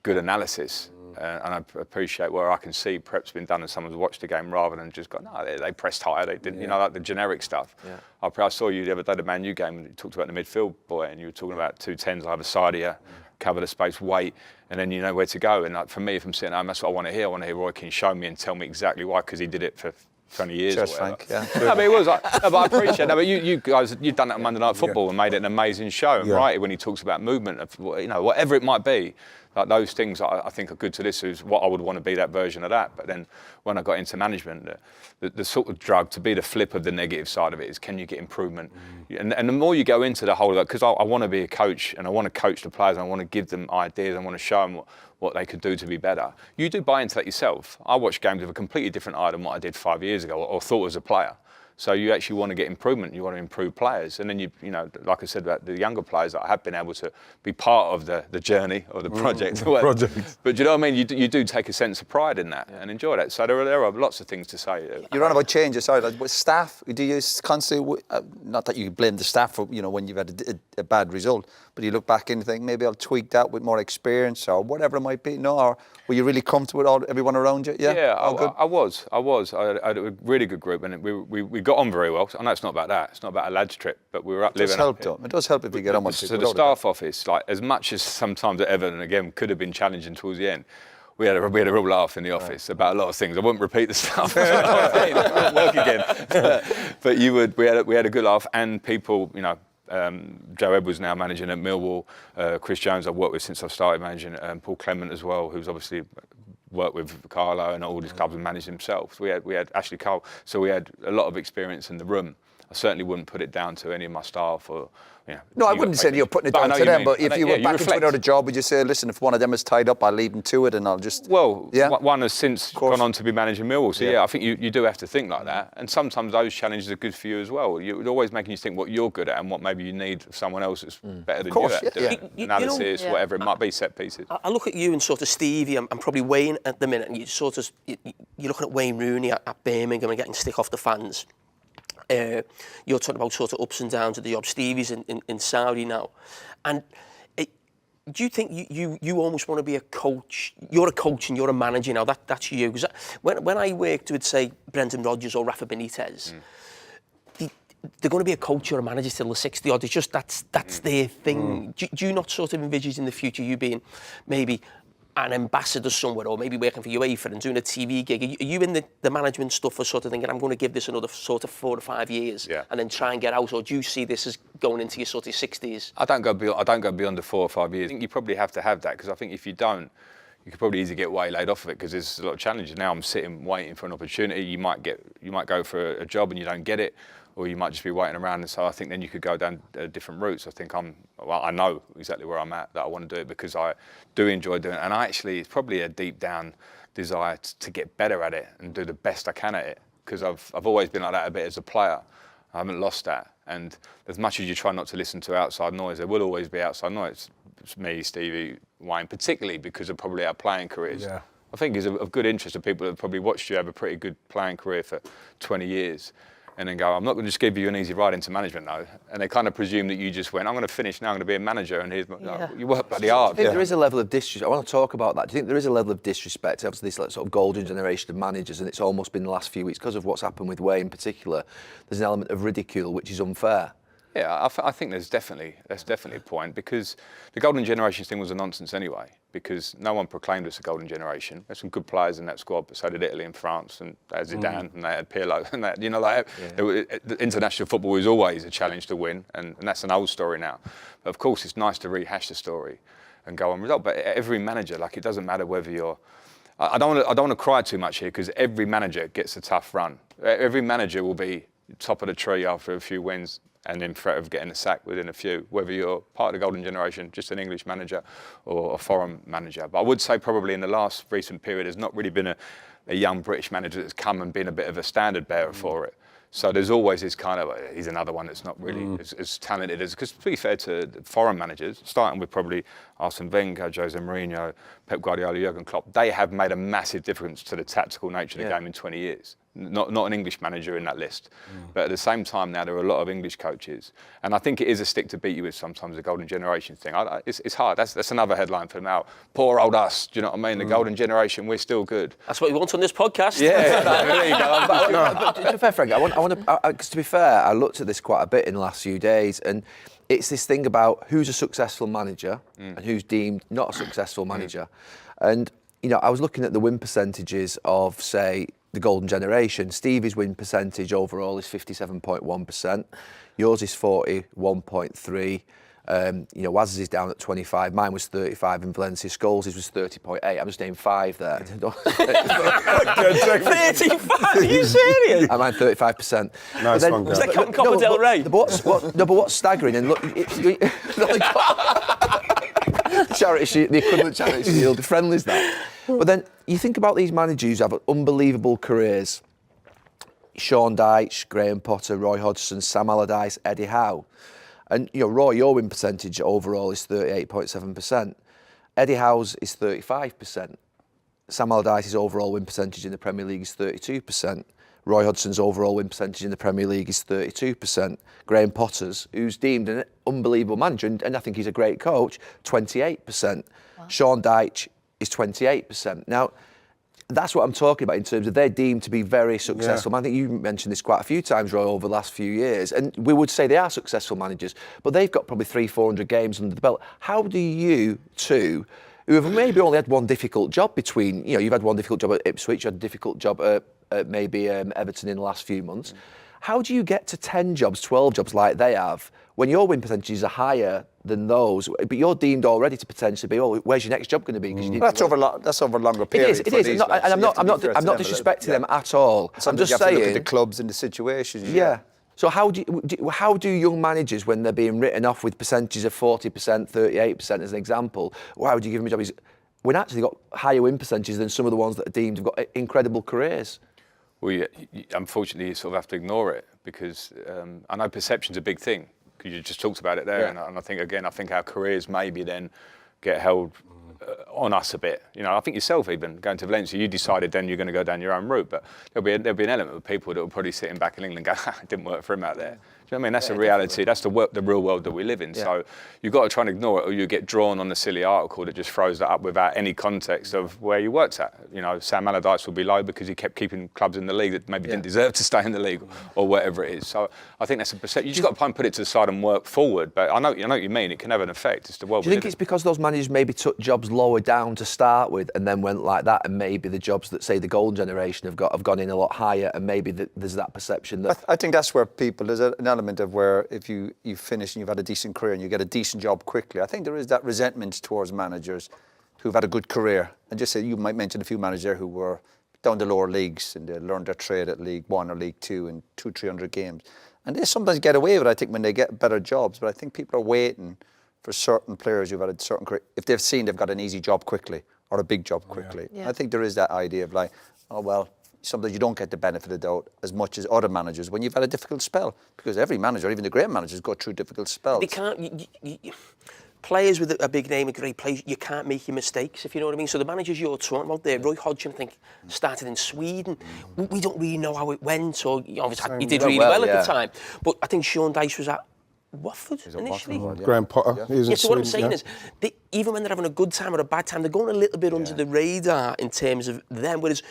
good analysis. And I appreciate where I can see prep's been done and someone's watched the game rather than just gone, no, they pressed higher, they didn't, like the generic stuff. Yeah. I saw you the other day, the Man U game, and you talked about the midfield boy, and you were talking about 210s either side of you, cover the space, wait, and then you know where to go. And like, for me, if I'm sitting home, that's what I want to hear. I want to hear Roy Keane show me and tell me exactly why, because he did it for 20 years Cheers, or whatever. Frank. Yeah. No, but it was. But I appreciate that. But you guys, you've done that on Monday Night Football and made it an amazing show. And right when he talks about movement, of whatever it might be, like those things I think are good to listen. Is what I would want to be, that version of that. But then when I got into management, the sort of drug to be the flip of the negative side of it is, can you get improvement? And the more you go into the whole of that, because I want to be a coach and I want to coach the players and I want to give them ideas, I want to show them what they could do to be better. You do buy into that yourself. I watch games with a completely different eye than what I did 5 years ago or thought as a player. So you actually want to get improvement, you want to improve players. And then like I said about the younger players, that I have been able to be part of the journey or the project. But you know what I mean? You do take a sense of pride in that and enjoy that. So there are lots of things to say. You're on about changes, sorry, like with staff, do you constantly, not that you blame the staff for, when you've had a bad result, but you look back and think, maybe I'll tweak that with more experience or whatever it might be, no? Or were you really comfortable with everyone around you? Yeah, I was. I had a really good group and we got on very well. I know it's not about that. It's not about a lads trip, but we were up living up here. It does help if you get on with people. So the staff office, like as much as sometimes at Everton, again, could have been challenging towards the end, we had a real laugh in the office about a lot of things. I wouldn't repeat the stuff. It won't work again. But we had a good laugh, and people, Joe Edwards now managing at Millwall, Chris Jones I've worked with since I started managing, Paul Clement as well, who's obviously worked with Carlo and all these clubs and managed himself. So we had Ashley Cole, so we had a lot of experience in the room. I certainly wouldn't put it down to any of my staff or, you know. No, I wouldn't say you're putting it down to them, but if you went back into another job, would you say, listen, if one of them is tied up, I'll leave them to it and I'll just... Well, one has since gone on to be managing Millwall, so I think you do have to think like that. And sometimes those challenges are good for you as well. You're always making you think what you're good at and what maybe you need someone else that's better than you at doing. Analysis, whatever it might be, set pieces. I look at you and sort of Stevie, I'm probably Wayne at the minute, and you're looking at Wayne Rooney at Birmingham and getting stick off the fans. You're talking about sort of ups and downs of the job. Stevie's in Saudi now. And do you think you almost want to be a coach? You're a coach and you're a manager now. That's you. Because when I worked with, say, Brendan Rodgers or Rafa Benitez, they're going to be a coach or a manager till the 60 odd. It's just that's their thing. Do you not sort of envisage in the future you being maybe an ambassador somewhere, or maybe working for UEFA and doing a TV gig? Are you in the management stuff for sort of thinking, I'm going to give this another sort of 4 to 5 years and then try and get out, or do you see this as going into your sort of 60s? I don't go beyond the 4 or 5 years. I think you probably have to have that, because I think if you don't, you could probably easily get waylaid off of it, because there's a lot of challenges. Now I'm sitting waiting for an opportunity. You might go for a job and you don't get it, or you might just be waiting around. And so I think then you could go down different routes. I think I know exactly where I'm at, that I want to do it because I do enjoy doing it. And it's probably a deep down desire to get better at it and do the best I can at it, because I've always been like that a bit as a player. I haven't lost that. And as much as you try not to listen to outside noise, there will always be outside noise. It's me, Stevie, Wayne, particularly because of probably our playing careers. Yeah. I think it's of good interest of people that have probably watched you have a pretty good playing career for 20 years. And then go, I'm not going to just give you an easy ride into management now. And they kind of presume that you just went, I'm going to finish now, I'm going to be a manager, and you work bloody hard. I think there is a level of disrespect. I want to talk about that. Do you think there is a level of disrespect? Obviously, this sort of golden generation of managers, and it's almost been the last few weeks because of what's happened with Wayne in particular. There's an element of ridicule which is unfair. Yeah, I think that's definitely a point, because the golden generation thing was a nonsense anyway, because no one proclaimed us a golden generation. There's some good players in that squad, but so did Italy and France, and they had Zidane and they had Pirlo, and that, the international football is always a challenge to win, and that's an old story now. But of course, it's nice to rehash the story and go on result. But every manager, like, it doesn't matter whether you're. I don't want to cry too much here, because every manager gets a tough run. Every manager will be top of the tree after a few wins, and in threat of getting a sack within a few, whether you're part of the golden generation, just an English manager or a foreign manager. But I would say probably in the last recent period, there's not really been a young British manager that's come and been a bit of a standard bearer for it. So there's always this kind of, he's another one that's not really as talented as, because to be fair to foreign managers, starting with probably Arsene Wenger, Jose Mourinho, Pep Guardiola, Jurgen Klopp, they have made a massive difference to the tactical nature of the game in 20 years. Not an English manager in that list. But at the same time now, there are a lot of English coaches. And I think it is a stick to beat you with sometimes, the golden generation thing. It's hard. That's another headline for now. Poor old us, do you know what I mean? The golden generation, we're still good. That's what we want on this podcast. Yeah, there you go. But to be fair, Frank, because to be fair, I looked at this quite a bit in the last few days, and it's this thing about who's a successful manager and who's deemed not a successful manager. And, I was looking at the win percentages of, say, the golden generation. Stevie's win percentage overall is 57.1%. Yours is 41.3%. Waz's is down at 25. Mine was 35 in Valencia. Scholes' was 30.8. I'm just named 5 there. 35? Are you serious? I mine 35%. Nice one, Was guys. that Copa del Rey? But what's staggering, and look, charity shield, the equivalent charity shield, the friendlies that. But then you think about these managers who have unbelievable careers. Sean Dyche, Graham Potter, Roy Hodgson, Sam Allardyce, Eddie Howe. And, Roy, your win percentage overall is 38.7%. Eddie Howe's is 35%. Sam Allardyce's overall win percentage in the Premier League is 32%. Roy Hodgson's overall win percentage in the Premier League is 32%. Graham Potter's, who's deemed an unbelievable manager, and I think he's a great coach, 28%. Wow. Sean Dyche is 28%. Now, that's what I'm talking about in terms of they're deemed to be very successful. I think you mentioned this quite a few times, Roy, over the last few years, and we would say they are successful managers, but they've got probably 300-400 games under the belt. How do you two, who have maybe only had one difficult job between, you've had one difficult job at Ipswich, you had a difficult job at maybe Everton in the last few months, How do you get to 10 jobs, 12 jobs like they have when your win percentages are higher than those, but you're deemed already to potentially be, oh, where's your next job going to be? 'Cause you need That's over a longer It period. is. It for is. these And lads, I'm so you have to not. be fair to I'm not them a little disrespecting bit. them at all. I'm Sometimes just you have to look saying. at the clubs and the situations. Yeah. So how do young managers, when they're being written off with percentages of 40%, 38% as an example, why would you give them a job? When actually got higher win percentages than some of the ones that are deemed have got incredible careers. Well, unfortunately, you sort of have to ignore it because I know perception's a big thing. Because you just talked about it there, and I think our careers maybe then get held on us a bit. You know, I think yourself even going to Valencia, you decided then you're going to go down your own route, but there'll be an element of people that will probably sitting back in England and go, it didn't work for him out there. Do you know what I mean? That's a reality. That's the real world that we live in. So you've got to try and ignore it, or you get drawn on the silly article that just throws that up without any context of where you worked at. You know, Sam Allardyce will be low because he kept keeping clubs in the league that maybe didn't deserve to stay in the league, or whatever it is. So I think that's a perception. You just got to try and put it to the side and work forward. But I know what you mean. It can have an effect. It's the world. Do you think it's because those managers maybe took jobs lower down to start with and then went like that, and maybe the jobs that say the golden generation have gone in a lot higher, and maybe there's that perception that I think that's where there's an element of where if you finish and you've had a decent career and you get a decent job quickly, I think there is that resentment towards managers who've had a good career. And just say, you might mention a few managers there who were down the lower leagues and they learned their trade at League One or League Two in 200-300 games. And they sometimes get away with it, I think, when they get better jobs. But I think people are waiting for certain players who've had a certain career, if they've seen they've got an easy job quickly or a big job quickly. Yeah. I think there is that idea of like, oh, well, sometimes you don't get the benefit of the doubt as much as other managers when you've had a difficult spell, because every manager, even the great managers, go through difficult spells. They can't. Players with a big name, a great player, you can't make your mistakes, if you know what I mean. So the managers you're talking about there, Roy Hodgson, I think, started in Sweden. We don't really know how it went, or obviously he did really well at the time. But I think Sean Dyche was at Watford initially. Graham Potter. He was in So what I'm Sweden, saying is, even when they're having a good time or a bad time, they're going a little bit under the radar in terms of them. Whereas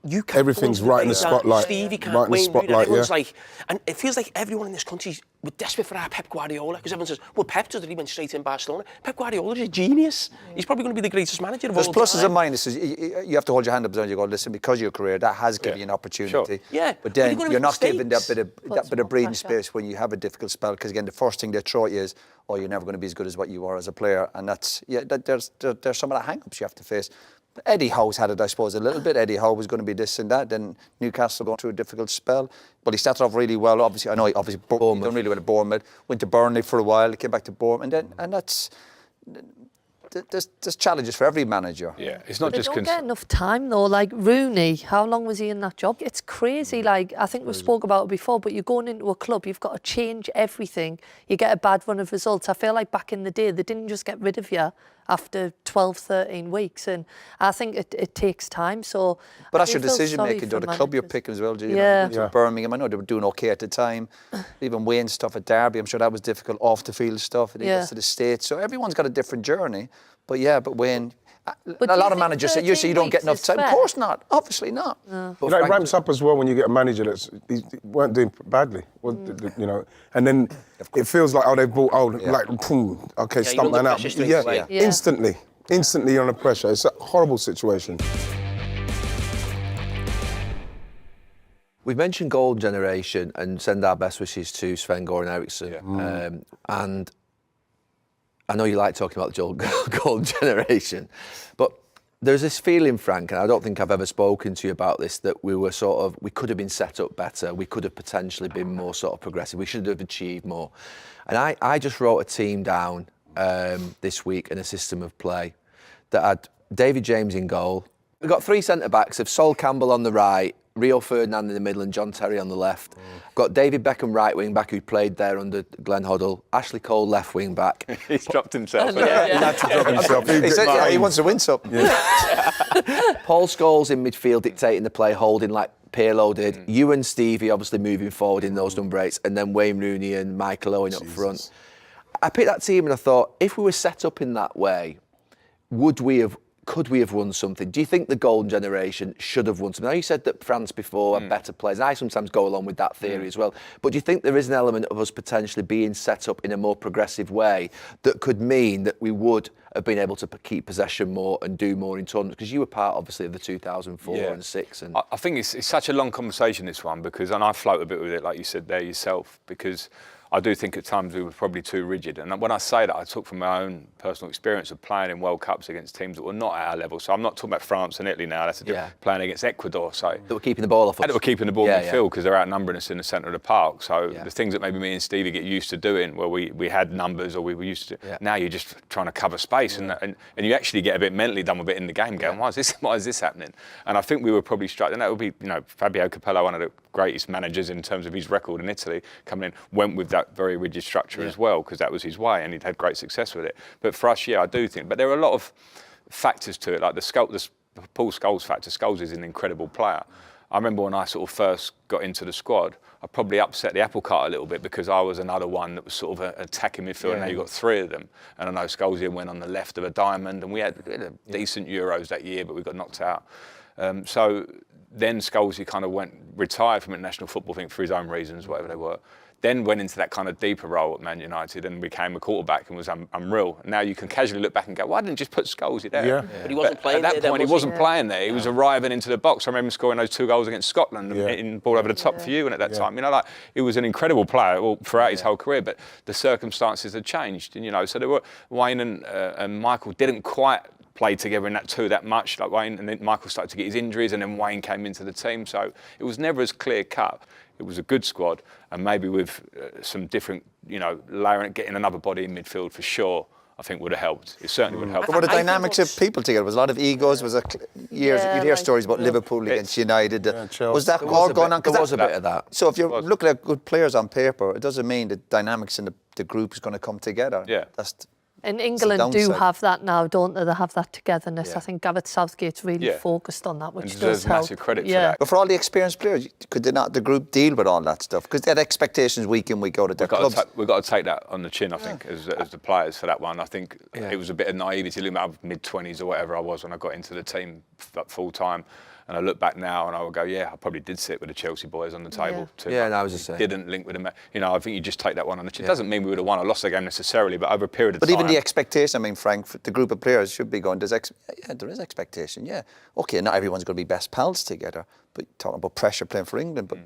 you can't Everything's go under right in the radar. spotlight. Stevie can't, Right in the Wayne Rooney, spotlight, everyone's yeah. like, and it feels like everyone in this country, we're desperate for our Pep Guardiola, because everyone says, well, Pep does it, he went straight in Barcelona. Pep Guardiola is a genius. He's probably going to be the greatest manager of all There's time. pluses and minuses. You have to hold your hand up and you go, listen, because of your career, that has given you an opportunity. Sure. Yeah, But but you're then gonna you're make not given that mistakes. bit of breathing pressure. space when you have a difficult spell. Because again, the first thing they throw at you is, oh, you're never going to be as good as what you are as a player. And that's, there's some of the hang-ups you have to face. Eddie Howe's had it, I suppose, a little bit. Eddie Howe was going to be this and that. Then Newcastle going through a difficult spell. But he started off really well. Obviously, I know he done really well at Bournemouth. Went to Burnley for a while. Came back to Bournemouth, and that's. There's challenges for every manager. Yeah, it's not They just don't get enough time though. Like Rooney, how long was he in that job? It's crazy. Like I think we spoke about it before, but you're going into a club, you've got to change everything. You get a bad run of results. I feel like back in the day, they didn't just get rid of you after 12, 13 weeks, and I think it takes time. So, But I that's do your feel decision sorry making, for though. The club you're managers. picking as well. You Yeah. know, Birmingham, I know they were doing okay at the time. Even Wayne stuff at Derby, I'm sure that was difficult. Off the field stuff, and he gets to the States. So everyone's got a different journey. But Wayne, do a you lot of think managers say, you 13 don't get weeks enough is time. Of fair? course not. Obviously not. It ramps up as well when you get a manager he weren't doing badly, you know, and then it feels like they've brought like boom, okay, you're stump under man out, pressure straight away. Yeah. instantly under pressure. It's a horrible situation. We've mentioned golden generation and send our best wishes to Sven-Goran Eriksson. And I know you like talking about the golden generation, but there's this feeling, Frank, and I don't think I've ever spoken to you about this, that we could have been set up better. We could have potentially been more sort of progressive. We should have achieved more. And I just wrote a team down this week and a system of play that had David James in goal. We've got three centre-backs of Sol Campbell on the right, Rio Ferdinand in the middle and John Terry on the left. Got David Beckham right wing back, who played there under Glenn Hoddle. Ashley Cole left wing back. He's dropped himself. He said, He wants to win something. Paul Scholes in midfield dictating the play, holding like Pirlo did. You and Stevie obviously moving forward in those number 8s, and then Wayne Rooney and Michael Owen up front. I picked that team and I thought, if we were set up in that way, could we have won something? Do you think the golden generation should have won something? Now, you said that France before had better players, and I sometimes go along with that theory as well. But do you think there is an element of us potentially being set up in a more progressive way that could mean that we would of being able to keep possession more and do more in tournaments? Because you were part, obviously, of the 2004 and 6. And I think it's such a long conversation, this one, because, and I float a bit with it, like you said there yourself, because I do think at times we were probably too rigid. And when I say that, I talk from my own personal experience of playing in World Cups against teams that were not at our level. So I'm not talking about France and Italy now. That's playing against Ecuador. So that were keeping the ball off us. That were keeping the ball in midfield because they're outnumbering us in the centre of the park. So the things that maybe me and Stevie get used to doing, where we had numbers or we were used to, now you're just trying to cover space, and you actually get a bit mentally done with it in the game, going, why is this happening? And I think we were probably struck, and that would be, Fabio Capello, one of the greatest managers in terms of his record in Italy, coming in, went with that very rigid structure as well, because that was his way, and he'd had great success with it. But for us, I do think, but there are a lot of factors to it, like the Paul Scholes factor. Scholes is an incredible player. I remember when I sort of first got into the squad, I probably upset the apple cart a little bit because I was another one that was sort of attacking midfield, and now you've got three of them. And I know Scholes went on the left of a diamond, and we had decent Euros that year, but we got knocked out. So then Scholes kind of retired from international football, I think, for his own reasons, whatever they were. Then went into that kind of deeper role at Man United and became a quarterback and was unreal. And now you can casually look back and go, why didn't you just put Scholes there? Yeah. But he wasn't playing at that point, he wasn't playing there. He was arriving into the box. I remember scoring those 2 goals against Scotland and hitting the ball over the top for you. And at that time, he was an incredible player throughout his whole career. But the circumstances had changed. And, so there were Wayne and Michael didn't quite play together in that two that much, like Wayne, and then Michael started to get his injuries, and then Wayne came into the team. So it was never as clear cut. It was a good squad, and maybe with some different, layering, getting another body in midfield for sure, I think would have helped. It certainly would have helped. But were the dynamics of people together? Was a lot of egos? Was you'd hear stories about Liverpool against United. Was that all going on? There was a bit of that. So if you're looking at good players on paper, it doesn't mean the dynamics in the group is going to come together. Yeah. And England do have that now, don't they? They have that togetherness. Yeah. I think Gareth Southgate's really focused on that, which and does help. Massive credit for that. But for all the experienced players, could they not, the group, deal with all that stuff? Because they had expectations week in, week out at their clubs. We've got to take that on the chin, I think, as the players for that one. I think it was a bit of naivety. Look, I was mid-20s or whatever I was when I got into the team full-time. And I look back now and I would go, I probably did sit with the Chelsea boys on the table too. Yeah, and I was the same. Didn't link with them. I think you just take that one on the chin. It doesn't mean we would have won or lost the game necessarily, but over a period of time. But even the expectation, Frank, the group of players should be going, there is expectation, Okay, not everyone's going to be best pals together, but talking about pressure playing for England, but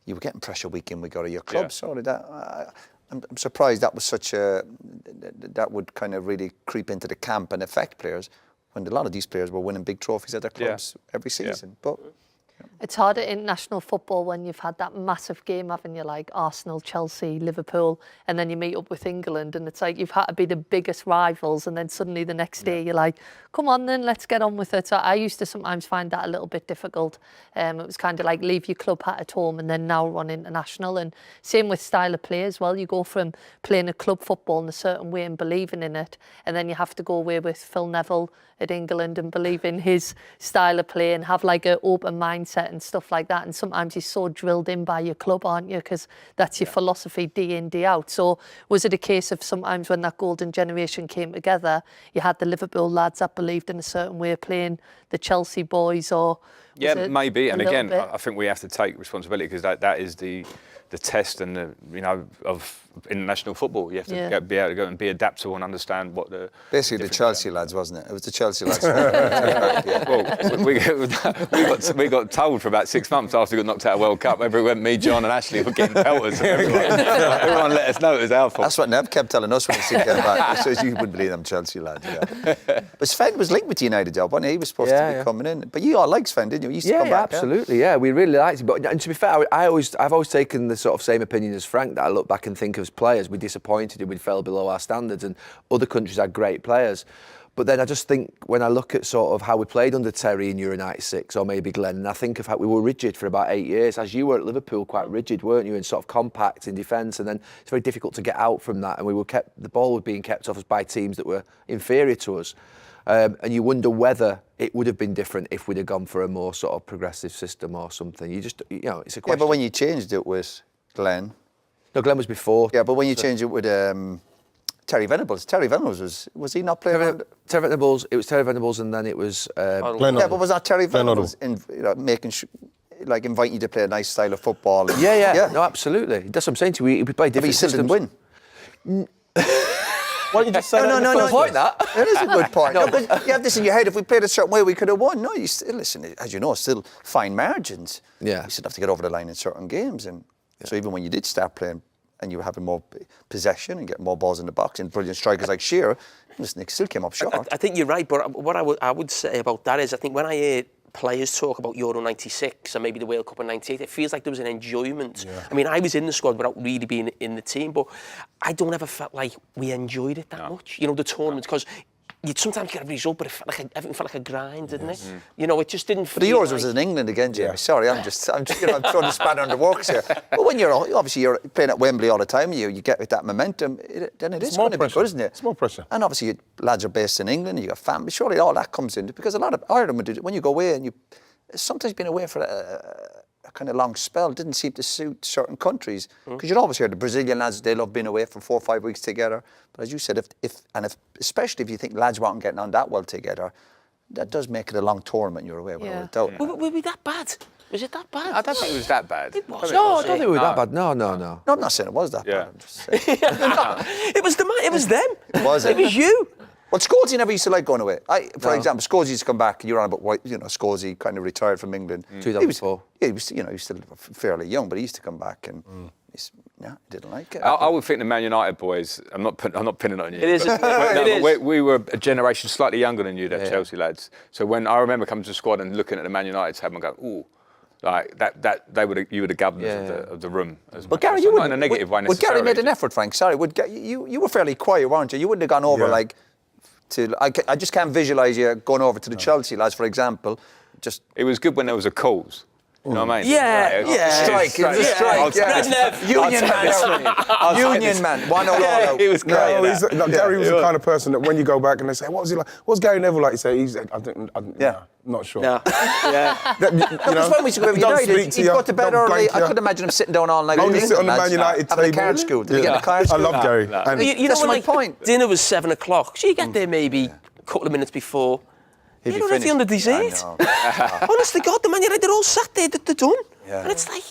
you were getting pressure week in, week out of your club, so I'm surprised that was that would kind of really creep into the camp and affect players, when a lot of these players were winning big trophies at their clubs every season. But it's harder in international football when you've had that massive game, haven't you, like Arsenal, Chelsea, Liverpool, and then you meet up with England, and it's like you've had to be the biggest rivals, and then suddenly the next day you're like, come on then, let's get on with it. So I used to sometimes find that a little bit difficult. It was kind of like leave your club hat at home and then now run international. And same with style of play as well. You go from playing a club football in a certain way and believing in it, and then you have to go away with Phil Neville at England and believe in his style of play and have like an open mindset and stuff like that. And sometimes you're so drilled in by your club, aren't you? Because that's your philosophy day in, day out. So was it a case of sometimes when that golden generation came together, you had the Liverpool lads that believed in a certain way of playing, the Chelsea boys, or maybe. And again, bit? I think we have to take responsibility because that is the test and of international football. You have to be able to go and be adaptable and understand what the basically the Chelsea lads, wasn't it? It was the Chelsea lads. Well, we got told for about 6 months after we got knocked out of World Cup. Me, John, and Ashley were getting pelters. Everyone let us know it was our fault. That's what Nev kept telling us when he came back. He says you wouldn't believe them Chelsea lads. But Sven was linked with the United job, wasn't he? He was supposed to be coming in. But you all liked Sven, didn't you? He used to come back. Absolutely. Yeah, we really liked him. But and to be fair, I've always taken the sort of same opinion as Frank, that I look back and think of as players, we disappointed and we fell below our standards, and other countries had great players. But then I just think when I look at sort of how we played under Terry in Euro 96 or maybe Glenn, and I think of how we were rigid for about 8 years, as you were at Liverpool, quite rigid, weren't you, and sort of compact in defence, and then it's very difficult to get out from that, and the ball was being kept off us by teams that were inferior to us. And you wonder whether it would have been different if we'd have gone for a more sort of progressive system or something. It's a question. Yeah, but when you changed it with Glenn. No, Glenn was before. Yeah, but when you changed it with Terry Venables was he not playing? Terry Venables, it was Terry Venables, and then it was Glenn. Yeah, but was that Terry Venables inviting you to play a nice style of football? Yeah. No, absolutely. That's what I'm saying to you. We played different But you still didn't win. Why don't you just say that? No, in the no, first no. place? It is a good point. No, but you have this in your head. If we played a certain way, we could have won. No, you still listen. As you know, still fine margins. Yeah. You still have to get over the line in certain games, and so even when you did start playing and you were having more possession and getting more balls in the box and brilliant strikers like Shearer, listen, it still came up short. I think you're right, but what I would say about that is I think when I hear players talk about Euro 96 and maybe the World Cup in 98, it feels like there was an enjoyment. Yeah. I mean, I was in the squad without really being in the team, but I don't ever felt like we enjoyed it that much, you know, the tournament, because you'd sometimes get a result, but everything felt like a grind, didn't it? You know, it just didn't feel But the Euros like... was in England again, Jamie. Sorry, I'm throwing the spanner under works here. But when you're playing at Wembley all the time, you get with that momentum, then it's more going to be pressure. good, isn't it? It's more pressure. And obviously, lads are based in England, you got family. Surely all that comes in because a lot of Ireland would do when you go away and you sometimes been away for a kind of long spell didn't seem to suit certain countries because you'd always hear the Brazilian lads, they love being away for 4 or 5 weeks together. But as you said, especially if you think lads weren't getting on that well together, that does make it a long tournament you're away without a doubt. Were we that bad? Was it that bad? I don't think it was that bad. It was. No, I don't think we were that bad. No. No, I'm not saying it was that Yeah. bad. I'm just saying. It was it was them. Was it? It was you. Well, Scorsese never used to like going away. For example, Scorsese used to come back, and you're on about why, Scorsese kind of retired from England. 2004. He was still fairly young, but he used to come back and he didn't like it. I would think the Man United boys. I'm not pinning on you. It is, isn't it? But It is. we were a generation slightly younger than you, the Chelsea lads. So when I remember coming to the squad and looking at the Man United tab and going, ooh, like that you were the governors of the room. But Gary, you not wouldn't in a negative way Gary necessarily. made an effort, Frank. Sorry, you were fairly quiet, weren't you? You wouldn't have gone over I just can't visualise you going over to the Chelsea lads, for example. Just It was good when there was a cause. You know what I mean? Yeah, Like, yeah. strike. It was a strike. Union man. 1-0 all out. He was great. No, at that. Gary was the kind of person that when you go back and they say, what was he like? What's Gary Neville like? You say, not sure. No. Yeah. Because when we used to go to Don't United, speak to he'd you, go to bed don't early. bank I you. could imagine him sitting down all night. Only with sit on the lads, Man United having a table. card school. Did you get the card I school? love Gary. no. And You know, That's when, my like, point. dinner was 7 o'clock, so you get there maybe a couple of minutes before. He'd You be don't have to on the finished. dessert. I know. Honest to God, the Man United, they're all sat there, they're done. Yeah. And it's like,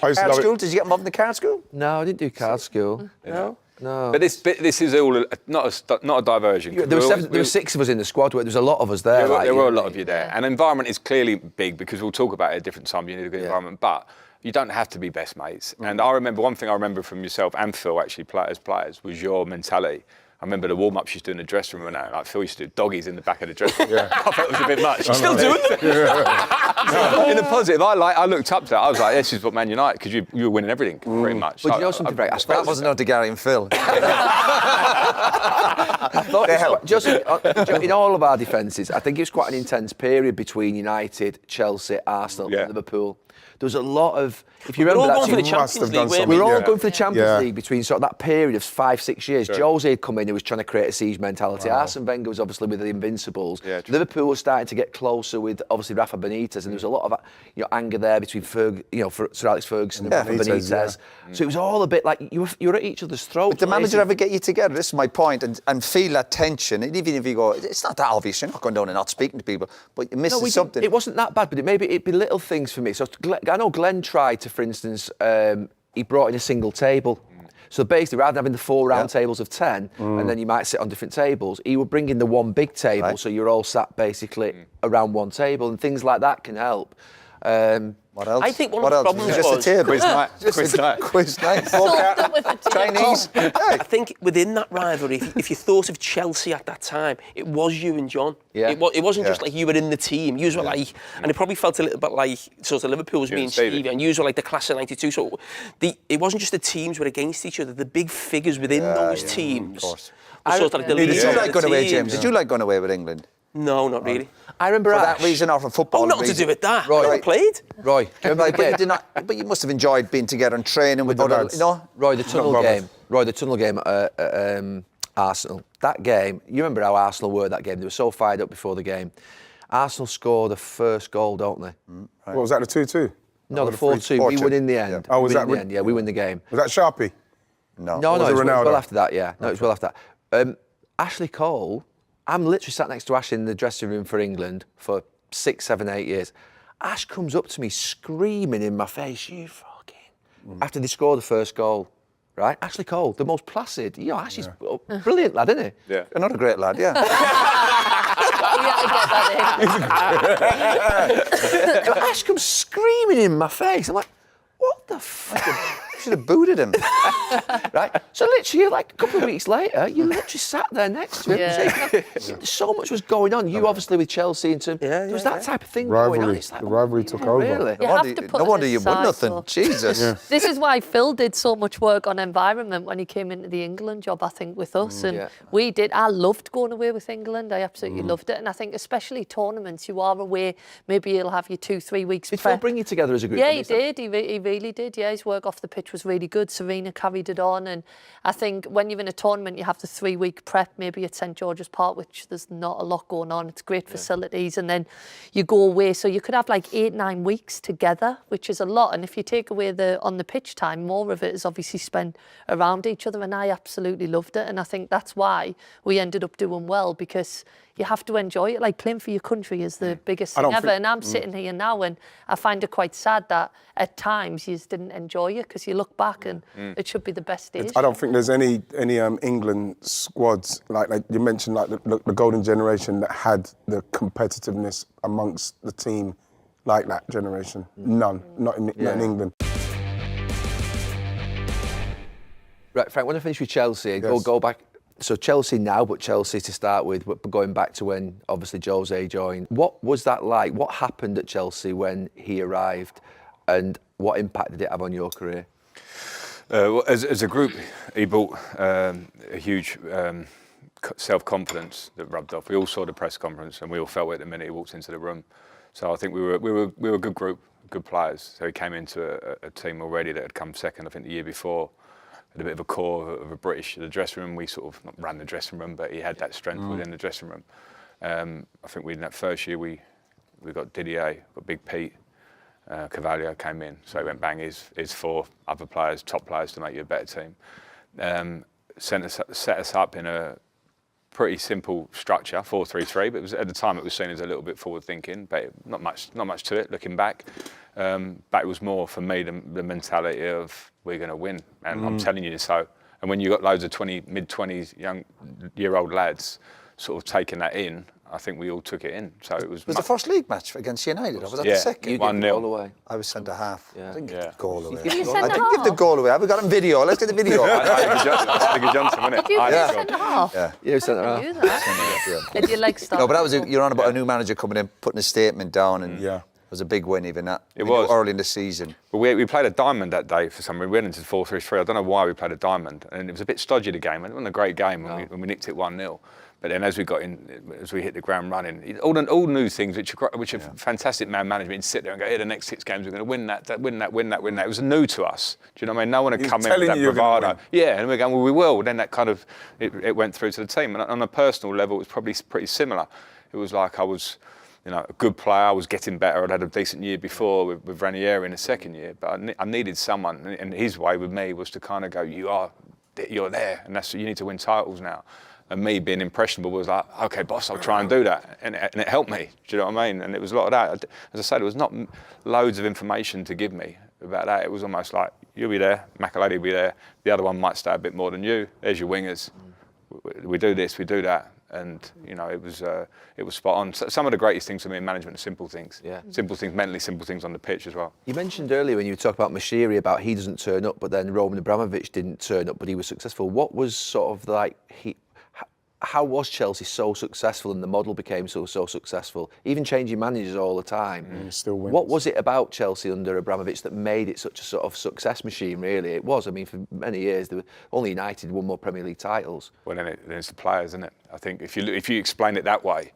I used to Card love school? it. Did you get him up in the card school? No, I didn't do card school. no. No. But this is all not a diversion. There were 6 of us in the squad. There was a lot of us there. There were a lot of you there. And environment is clearly big because we'll talk about it at different times. You need a good environment. But you don't have to be best mates. And I remember one thing I remember from yourself and Phil, actually, as players, was your mentality. I remember the warm-ups you used to do in the dressing room and that. Like Phil used to do doggies in the back of the dressing room. I thought it was a bit much. Still doing them? In the positive, I looked up to that. I was like, this is what Man United, because you were winning everything pretty much. But you know something, Frank? I That wasn't up to Gary and Phil. I thought They it was help. quite- just in all of our defences, I think it was quite an intense period between United, Chelsea, Arsenal, Yeah. and Liverpool. There was a lot of, if you We're remember all that, going for the must Champions have League, done weren't something. we we? were all Yeah. going for the Champions Yeah. League between sort of that period of 5-6 years. Jose had come in, who was trying to create a siege mentality. Arsene Wenger was obviously with the Invincibles. Yeah, true. Liverpool was starting to get closer with obviously Rafa Benitez, and there was a lot of anger there between Sir Alex Ferguson and Rafa Benitez, Benitez. So it was all a bit like you were at each other's throats. Did the manager ever get you together? This is my point, and feel that tension. And even if you go, it's not that obvious. You're not going down and not speaking to people, but you're missing something. It wasn't that bad, but it'd be little things for me. So I know Glenn tried to, for instance, he brought in a single table. So basically, rather than having the 4 round tables of 10, and then you might sit on different tables, he would bring in the one big table, Right. so you're all sat basically around one table, and things like that can help. What else? I think one What of the else? problems Just was- a table. Quiz night. Just Quiz a night. Quiz night. Solved it with a Chinese. I think within that rivalry, if you thought of Chelsea at that time, it was you and John. Yeah. It wasn't Yeah. just like you were in the team. You were like, and it probably felt a little bit like sort of Liverpool's You me and and Stevie. Stevie, and you were like the class of '92. So it wasn't just the teams were against each other. The big figures within those teams. course. Were sort of like the Did leaders you of like the going away, teams. James? Did you like going away with England? No, not really. I remember For Ash. that reason or for football Oh, nothing to reason? do with that. Right. I never played. Roy, do you remember But the you game? did not. But you must have enjoyed being together and training with the other. lads. Roy, the tunnel brothers. game. Roy, the tunnel game at Arsenal. That game, you remember how Arsenal were that game? They were so fired up before the game. Arsenal scored the first goal, don't they? What was that, the 2-2? No, Or the 4-2. We 4-2. win in the end. Oh, We was win that in the with- end? Yeah, we win the game. Was that Sharpie? No. No, was it it was well Ronaldo? after that, yeah. No, it was well after that. Ashley Cole, I'm literally sat next to Ash in the dressing room for England for 6, 7, 8 years. Ash comes up to me screaming in my face, you fucking... After they scored the first goal, right? Ashley Cole, the most placid. You know, Ashley's a brilliant lad, isn't he? Yeah. Another great lad, yeah. We had to get that in. Ash comes screaming in my face. I'm like, what the fuck? Should have booted him. Right? So literally, like a couple of weeks later, you literally sat there next to him. Yeah. So much was going on. You obviously with Chelsea, and there was that type of thing going on. Rivalry. It's like, The rivalry took over. Really? You have to put No it wonder you won aside, nothing. though. Jesus. This is why Phil did so much work on environment when he came into the England job, I think, with us. And we did. I loved going away with England. I absolutely loved it. And I think especially tournaments, you are away, maybe he'll have you 2-3 weeks Did Phil prep. bring you together as a group? Yeah, he did. He really did. Yeah, his work off the pitch was really good. Serena carried it on. And I think when you're in a tournament, you have the 3-week prep, maybe at St George's Park, which there's not a lot going on. It's great facilities. And then you go away. So you could have like 8-9 weeks together, which is a lot. And if you take away the on the pitch time, more of it is obviously spent around each other. And I absolutely loved it. And I think that's why we ended up doing well, because you have to enjoy it. Like playing for your country is the biggest thing ever. And I'm sitting here now and I find it quite sad that at times you just didn't enjoy it, because you look back and it should be the best days. I don't think there's any England squads like you mentioned, like the golden generation that had the competitiveness amongst the team like that generation. None, not in England. Right, Frank, when I finish with Chelsea, Yes. go back. So Chelsea now, but Chelsea to start with, but going back to when obviously Jose joined. What was that like? What happened at Chelsea when he arrived, and what impact did it have on your career? Well, as a group, he brought a huge self-confidence that rubbed off. We all saw the press conference, and we all felt it the minute he walked into the room. So I think we were a good group, good players. So he came into a team already that had come second, I think, the year before. Had a bit of a core of a British. The dressing room, we sort of not ran the dressing room, but he had that strength within the dressing room. I think in that first year we got Didier, got Big Pete, Carvalho came in, so he went bang his 4 other players, top players, to make you a better team. Set us up in a pretty simple structure, 4-3-3, but it was, at the time it was seen as a little bit forward thinking, but not much to it looking back. But it was more for me the mentality of we're going to win, and I'm telling you so. And when you got loads of mid-20s year old lads sort of taking that in, I think we all took it in. So it was. Was the first league match against United, or was that Yeah. the second? You didn't 1-0. all the way. I was centre half. I didn't get the goal away. You I centre didn't give the half? goal away. Have we got on video? Let's get the video. Nigel Johnson, wasn't it? Did you I play had centre half? Yeah. You centre I half. knew that. Did you like start? No, but that was you're on about a new manager coming in, putting a statement down, and Yeah. it was a big win, even that. It was. early in the season. But we played a diamond that day for some reason. We went into 4-3-3. I don't know why we played a diamond, and it was a bit stodgy, the game. It wasn't a great game when we nicked it 1-0. But then as we hit the ground running, all new things which are fantastic man management. You'd sit there and go, the next 6 games we're going to win that. It was new to us. Do you know what I mean? No one had come in with that bravado. Yeah, and we're going, well, we will. Then that kind of it went through to the team. And on a personal level, it was probably pretty similar. It was like I was, a good player. I was getting better. I'd had a decent year before with Ranieri in the second year, but I needed someone. And his way with me was to kind of go, you're there, and you need to win titles now. And me being impressionable was like, okay, boss, I'll try and do that. And it helped me, do you know what I mean? And it was a lot of that. As I said, there was not loads of information to give me about that. It was almost like, you'll be there, Makalady will be there, the other one might stay a bit more than you. There's your wingers. We do this, we do that. And, it was spot on. So some of the greatest things for me in management are simple things. Yeah. Simple things, mentally simple things on the pitch as well. You mentioned earlier when you talked about Mashiri, about he doesn't turn up, but then Roman Abramovich didn't turn up, but he was successful. What was sort of like how was Chelsea so successful and the model became so successful, even changing managers all the time? Still wins. What was it about Chelsea under Abramovich that made it such a sort of success machine, really? It was. I mean, for many years, only United won more Premier League titles. Well, then it's the players, isn't it? I think if you explain it that way,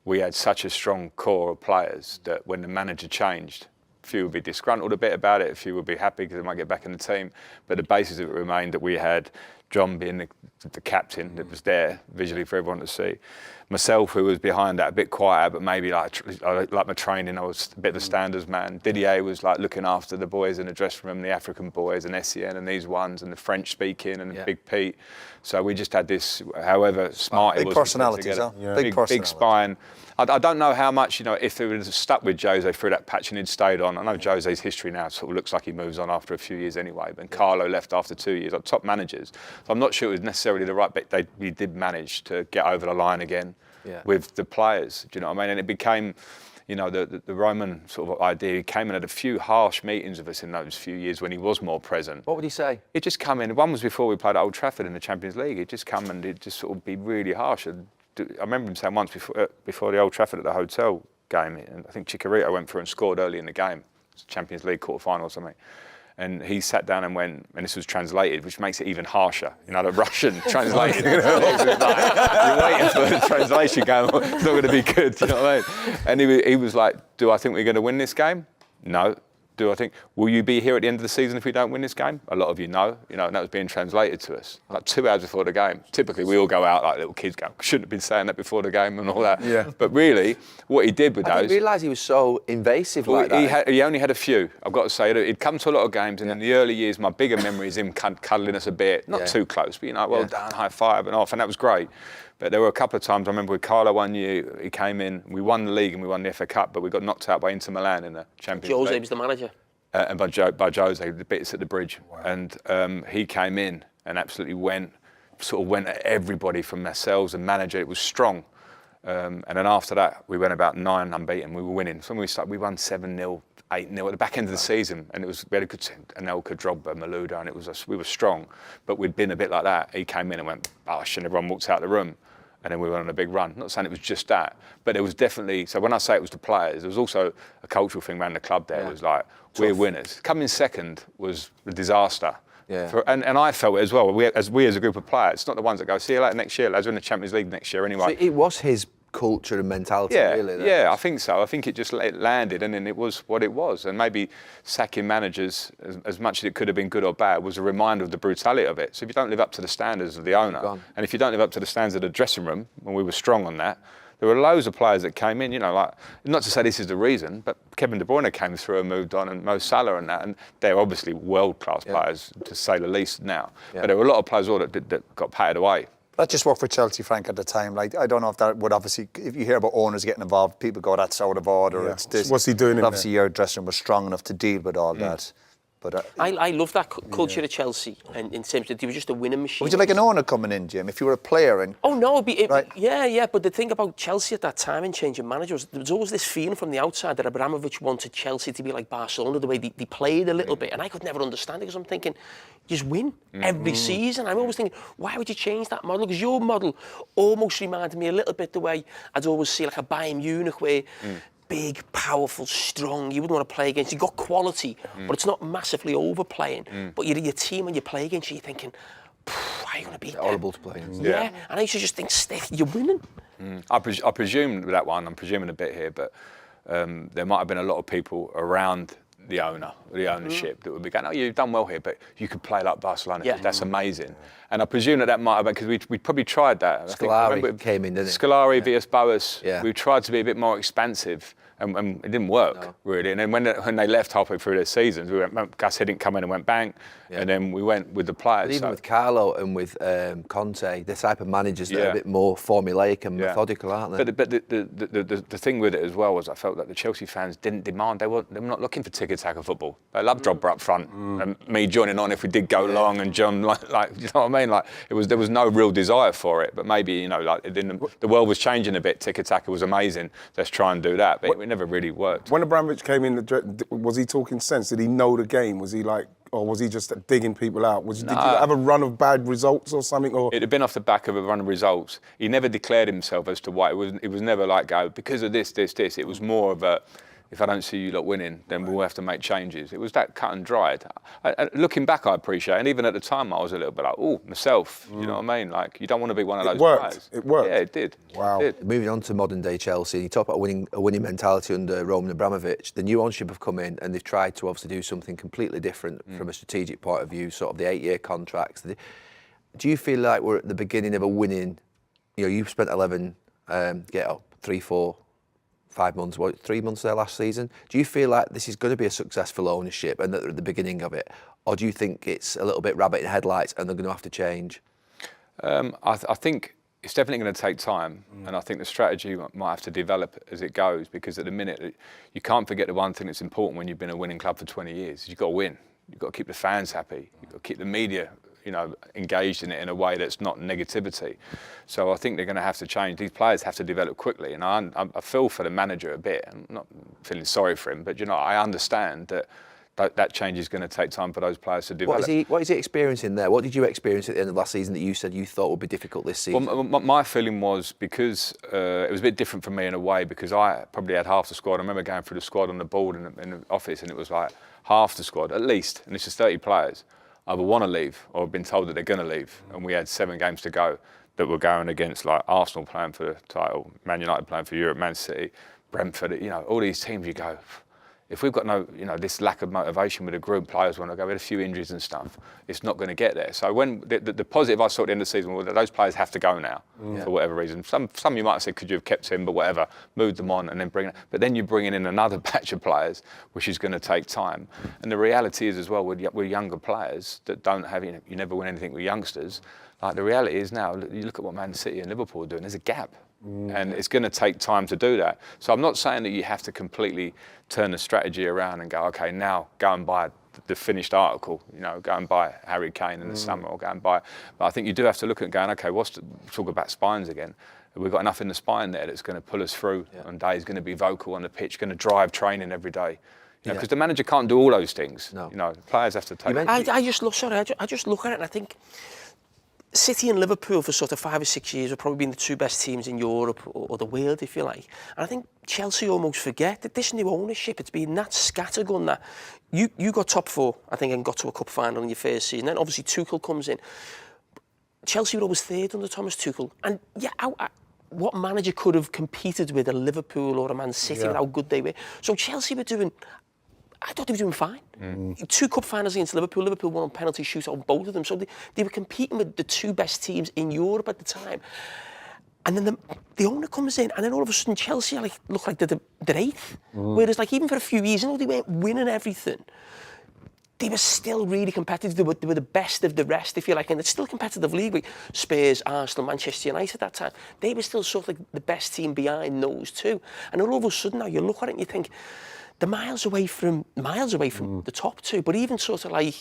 we had such a strong core of players that when the manager changed, a few would be disgruntled a bit about it, a few would be happy because they might get back in the team. But the basis of it remained that we had John being the the captain that was there visually for everyone to see. Myself, who was behind that, a bit quiet, but maybe like my training, I was a bit of a standards man. Didier was like looking after the boys in the dressing room, the African boys and Essien and these ones and the French speaking and Big Pete. So we just had this, however smart it was. Big personalities, huh? Yeah. Big Big spine. I don't know how much, if they would have stuck with Jose through that patch and he'd stayed on. I know Jose's history now sort of looks like he moves on after a few years anyway, but Carlo left after 2 years, like top managers. So I'm not sure it was necessarily the right bit. We did manage to get over the line again with the players, do you know what I mean? And it became, the Roman sort of idea. He came in at a few harsh meetings with us in those few years when he was more present. What would he say? He'd just come in. One was before we played at Old Trafford in the Champions League. He'd just come and he'd just sort of be really harsh. I remember him saying once before the Old Trafford at the hotel game, and I think Chicharito went through and scored early in the game. It was Champions League quarter-final or something. And he sat down and went, and this was translated, which makes it even harsher. The Russian translated. You're waiting for the translation going, it's not going to be good, you know what I mean? And he was like, do I think we're going to win this game? No. Do I think, will you be here at the end of the season if we don't win this game? A lot of you know, and that was being translated to us. Like 2 hours before the game. Typically, we all go out like little kids go, shouldn't have been saying that before the game and all that. Yeah. But really, what he did with those... I didn't realise he was so invasive like that. He only had a few, I've got to say. He'd come to a lot of games, and in the early years, my bigger memory is him cuddling us a bit. Not too close, but, well done, high five and off, and that was great. But there were a couple of times, I remember with Carlo one year, he came in, we won the league and we won the FA Cup, but we got knocked out by Inter Milan in the Champions League. Jose was the manager. And by Jose, the bits at the bridge. Wow. And he came in and absolutely went at everybody from ourselves and manager. It was strong. And then after that, we went about 9 unbeaten. We were winning. So when we started, we won 7-0, 8-0 at the back end of the season. And we had a good team, Anelka, Drogba, Malouda, and we were strong. But we'd been a bit like that. He came in and went, bosh, and everyone walked out the room. And then we went on a big run. Not saying it was just that, but there was definitely, so when I say it was the players, there was also a cultural thing around the club there. It was like, we're winners. Coming second was a disaster. Yeah. And I felt it as well. We as a group of players, not the ones that go, see you later next year, lads, we're in the Champions League next year anyway. So it was his culture and mentality, really. Yeah, I think so. I think it landed, and then it was what it was. And maybe sacking managers, as much as it could have been good or bad, was a reminder of the brutality of it. So if you don't live up to the standards of the owner, and if you don't live up to the standards of the dressing room, when we were strong on that, there were loads of players that came in, like, not to say this is the reason, but Kevin De Bruyne came through and moved on, and Mo Salah and that, and they're obviously world-class players, to say the least now. But there were a lot of players that got patted away. That just worked for Chelsea, Frank, at the time. Like, I don't know if that would obviously, if you hear about owners getting involved, people go, that's out of order, it's this. What's he doing in obviously your dressing room was strong enough to deal with all that. But I love that culture of Chelsea, and in terms of they were just a winning machine. Would you like an owner coming in, Jim, if you were a player? And oh no, right? Yeah. But the thing about Chelsea at that time and changing managers, there was always this feeling from the outside that Abramovich wanted Chelsea to be like Barcelona, the way they played a little bit, and I could never understand it because I'm thinking, just win every season. I'm always thinking, why would you change that model? Because your model almost reminded me a little bit the way I'd always see like a Bayern Munich where. Big, powerful, strong. You wouldn't want to play against. You've got quality, but it's not massively overplaying. But you're your team when you play against you, you're thinking, how are you going to beat them? Horrible to play. Yeah. And I used to just think, Steph, you're winning. I presume with that one, I'm presuming a bit here, but there might have been a lot of people around the ownership that would be going, oh, you've done well here, but you could play like Barcelona. Yeah. That's amazing. And I presume that might have been, because we probably tried that. Scolari came in, didn't he? Scolari, Villas-Boas. Yeah. We tried to be a bit more expansive. And it didn't work, really. And then when they left halfway through their seasons, Gus didn't come in and went bang. Yeah. And then we went with the players. But even with Carlo and with Conte, the type of managers that are a bit more formulaic and methodical, aren't they? But the thing with it as well was I felt that the Chelsea fans didn't demand. They were not looking for tiki-taka football. They loved Drogba up front and me joining on if we did go long, and John like you know what I mean. Like there was no real desire for it. But maybe the world was changing a bit. Tiki-taka was amazing. Let's try and do that. But it never really worked. When Abramovich came in, was he talking sense? Did he know the game? Was he like, or was he just digging people out? Did you have a run of bad results or something? Or? It had been off the back of a run of results. He never declared himself as to why. It was never like, because of this. It was more of a, if I don't see you lot winning, then we'll have to make changes. It was that cut and dried. Looking back, I appreciate it. And even at the time, I was a little bit like, myself. You know what I mean? Like, you don't want to be one of those guys. It worked. Yeah, it did. Wow. It did. Moving on to modern day Chelsea, you talk about a winning mentality under Roman Abramovich. The new ownership have come in and they've tried to obviously do something completely different from a strategic point of view, sort of the 8-year contracts. Do you feel like we're at the beginning of a winning? You know, you've spent 3, 4, 5 months, 3 months there last season. Do you feel like this is going to be a successful ownership and that they're at the beginning of it? Or do you think it's a little bit rabbit in headlights and they're going to have to change? I think it's definitely going to take time, and I think the strategy might have to develop as it goes, because at the minute, you can't forget the one thing that's important when you've been a winning club for 20 years. You've got to win. You've got to keep the fans happy. You've got to keep the media, engaged in it in a way that's not negativity. So I think they're going to have to change. These players have to develop quickly, and I feel for the manager a bit. I'm not feeling sorry for him, but I understand that change is going to take time for those players to develop. What is he experiencing there? What did you experience at the end of last season that you said you thought would be difficult this season? Well, my feeling was, because it was a bit different for me in a way, because I probably had half the squad. I remember going through the squad on the board in the office, and it was like half the squad, at least, and this is 30 players, either want to leave or have been told that they're going to leave. And we had 7 games to go that were going against, like, Arsenal playing for the title, Man United playing for Europe, Man City, Brentford, all these teams. You go, if we've got no, this lack of motivation with the group, players want to go, with a few injuries and stuff, it's not going to get there. So when the positive I saw at the end of the season was that those players have to go now for whatever reason. Some you might have said, could you have kept him, but whatever, moved them on and then but then you're bringing in another batch of players, which is going to take time. And the reality is as well, with younger players that don't have, you never win anything with youngsters. Like, the reality is now, you look at what Man City and Liverpool are doing, there's a gap. And it's going to take time to do that. So I'm not saying that you have to completely turn the strategy around and go, okay, now go and buy the finished article, go and buy Harry Kane in the summer, or go and buy. But I think you do have to look at going, okay, talk about spines again. We've got enough in the spine there that's going to pull us through on days, going to be vocal on the pitch, going to drive training every day. Because the manager can't do all those things. No. Players have to take. I just look at it and I think City and Liverpool for sort of 5 or 6 years have probably been the 2 best teams in Europe or the world, if you like. And I think Chelsea almost forget that this new ownership, it's been that scattergun that you got top 4, I think, and got to a cup final in your first season. Then obviously Tuchel comes in. Chelsea were always 3rd under Thomas Tuchel. And what manager could have competed with a Liverpool or a Man City with how good they were? So Chelsea were doing, I thought they were doing fine. 2 cup finals against Liverpool. Liverpool won on penalty shootout on both of them. So they were competing with the 2 best teams in Europe at the time. And then the owner comes in, and then all of a sudden Chelsea look like they're 8th. Whereas, even for a few years, they weren't winning everything, they were still really competitive. They were the best of the rest, if you like. And it's still a competitive league with Spurs, Arsenal, Manchester United at that time. They were still sort of the best team behind those 2. And all of a sudden now you look at it and you think, they're miles away from the top 2. But even sort of you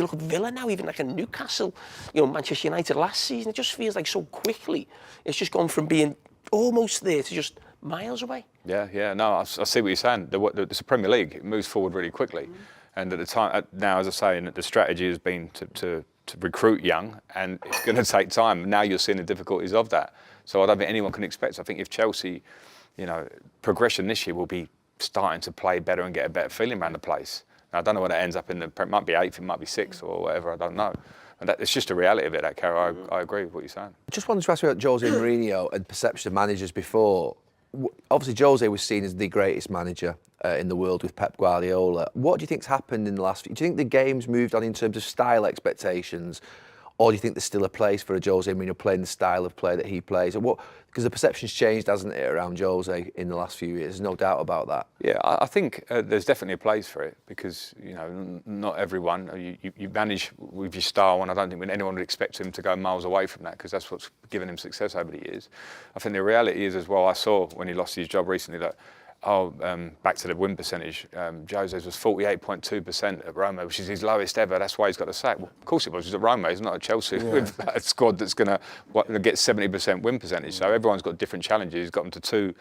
look at Villa now, even like a Newcastle, Manchester United last season, it just feels like so quickly it's just gone from being almost there to just miles away. Yeah, no, I see what you're saying. It's a Premier League, it moves forward really quickly. And at the time, now, as I say, the strategy has been to recruit young, and it's going to take time. Now you're seeing the difficulties of that. So I don't think anyone can expect. I think if Chelsea, progression this year will be starting to play better and get a better feeling around the place. Now, I don't know where that ends up it might be 8th, it might be 6th or whatever, I don't know. And it's just a reality of it, that, Carol. I agree with what you're saying. I just wanted to ask you about Jose Mourinho and perception of managers before. Obviously, Jose was seen as the greatest manager in the world with Pep Guardiola. What do you think's happened in the last few? Do you think the game's moved on in terms of style expectations? Or do you think there's still a place for a Jose Mourinho playing the style of play that he plays? Because the perception's changed, hasn't it, around Jose in the last few years? There's no doubt about that. Yeah, I think there's definitely a place for it, because not everyone. You manage with your style, and I don't think anyone would expect him to go miles away from that, because that's what's given him success over the years. I think the reality is as well. I saw when he lost his job recently that. Back to the win percentage, Jose's was 48.2% at Roma, which is his lowest ever. That's why he's got the sack. Well, of course it was. He's at Roma. He's not at Chelsea with a squad that's going to get 70% win percentage. So everyone's got different challenges. He's got them to 2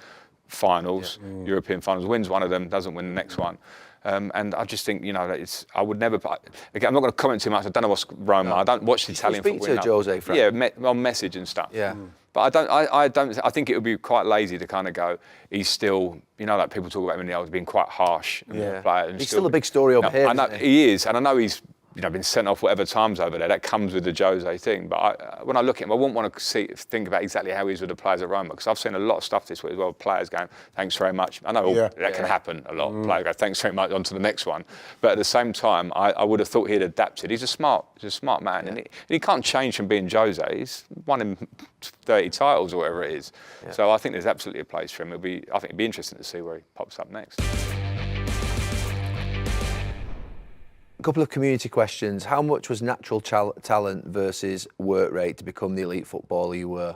finals, European finals. Wins one of them, doesn't win the next one. And I just think, I would never. Again, I'm not going to comment too much. I don't know what's Roma. I don't watch the Italian football. Speak to Jose, Frank. Yeah, on message and stuff. Yeah. But I don't. I think it would be quite lazy to kind of go. He's still, like people talk about him in the old, being quite harsh. Yeah. He's still a big story over here. I know he is, and I know he's been sent off whatever times over there. That comes with the Jose thing. But when I look at him, I wouldn't want to think about exactly how he is with the players at Roma, because I've seen a lot of stuff this week as well. Players going, thanks very much. I know that can happen a lot. Players go, thanks very much, on to the next one. But at the same time, I would have thought he'd adapted. He's a smart man, and he can't change from being Jose. He's won him 30 titles or whatever it is. Yeah. So I think there's absolutely a place for him. I think it'd be interesting to see where he pops up next. A couple of community questions. How much was natural talent versus work rate to become the elite footballer you were?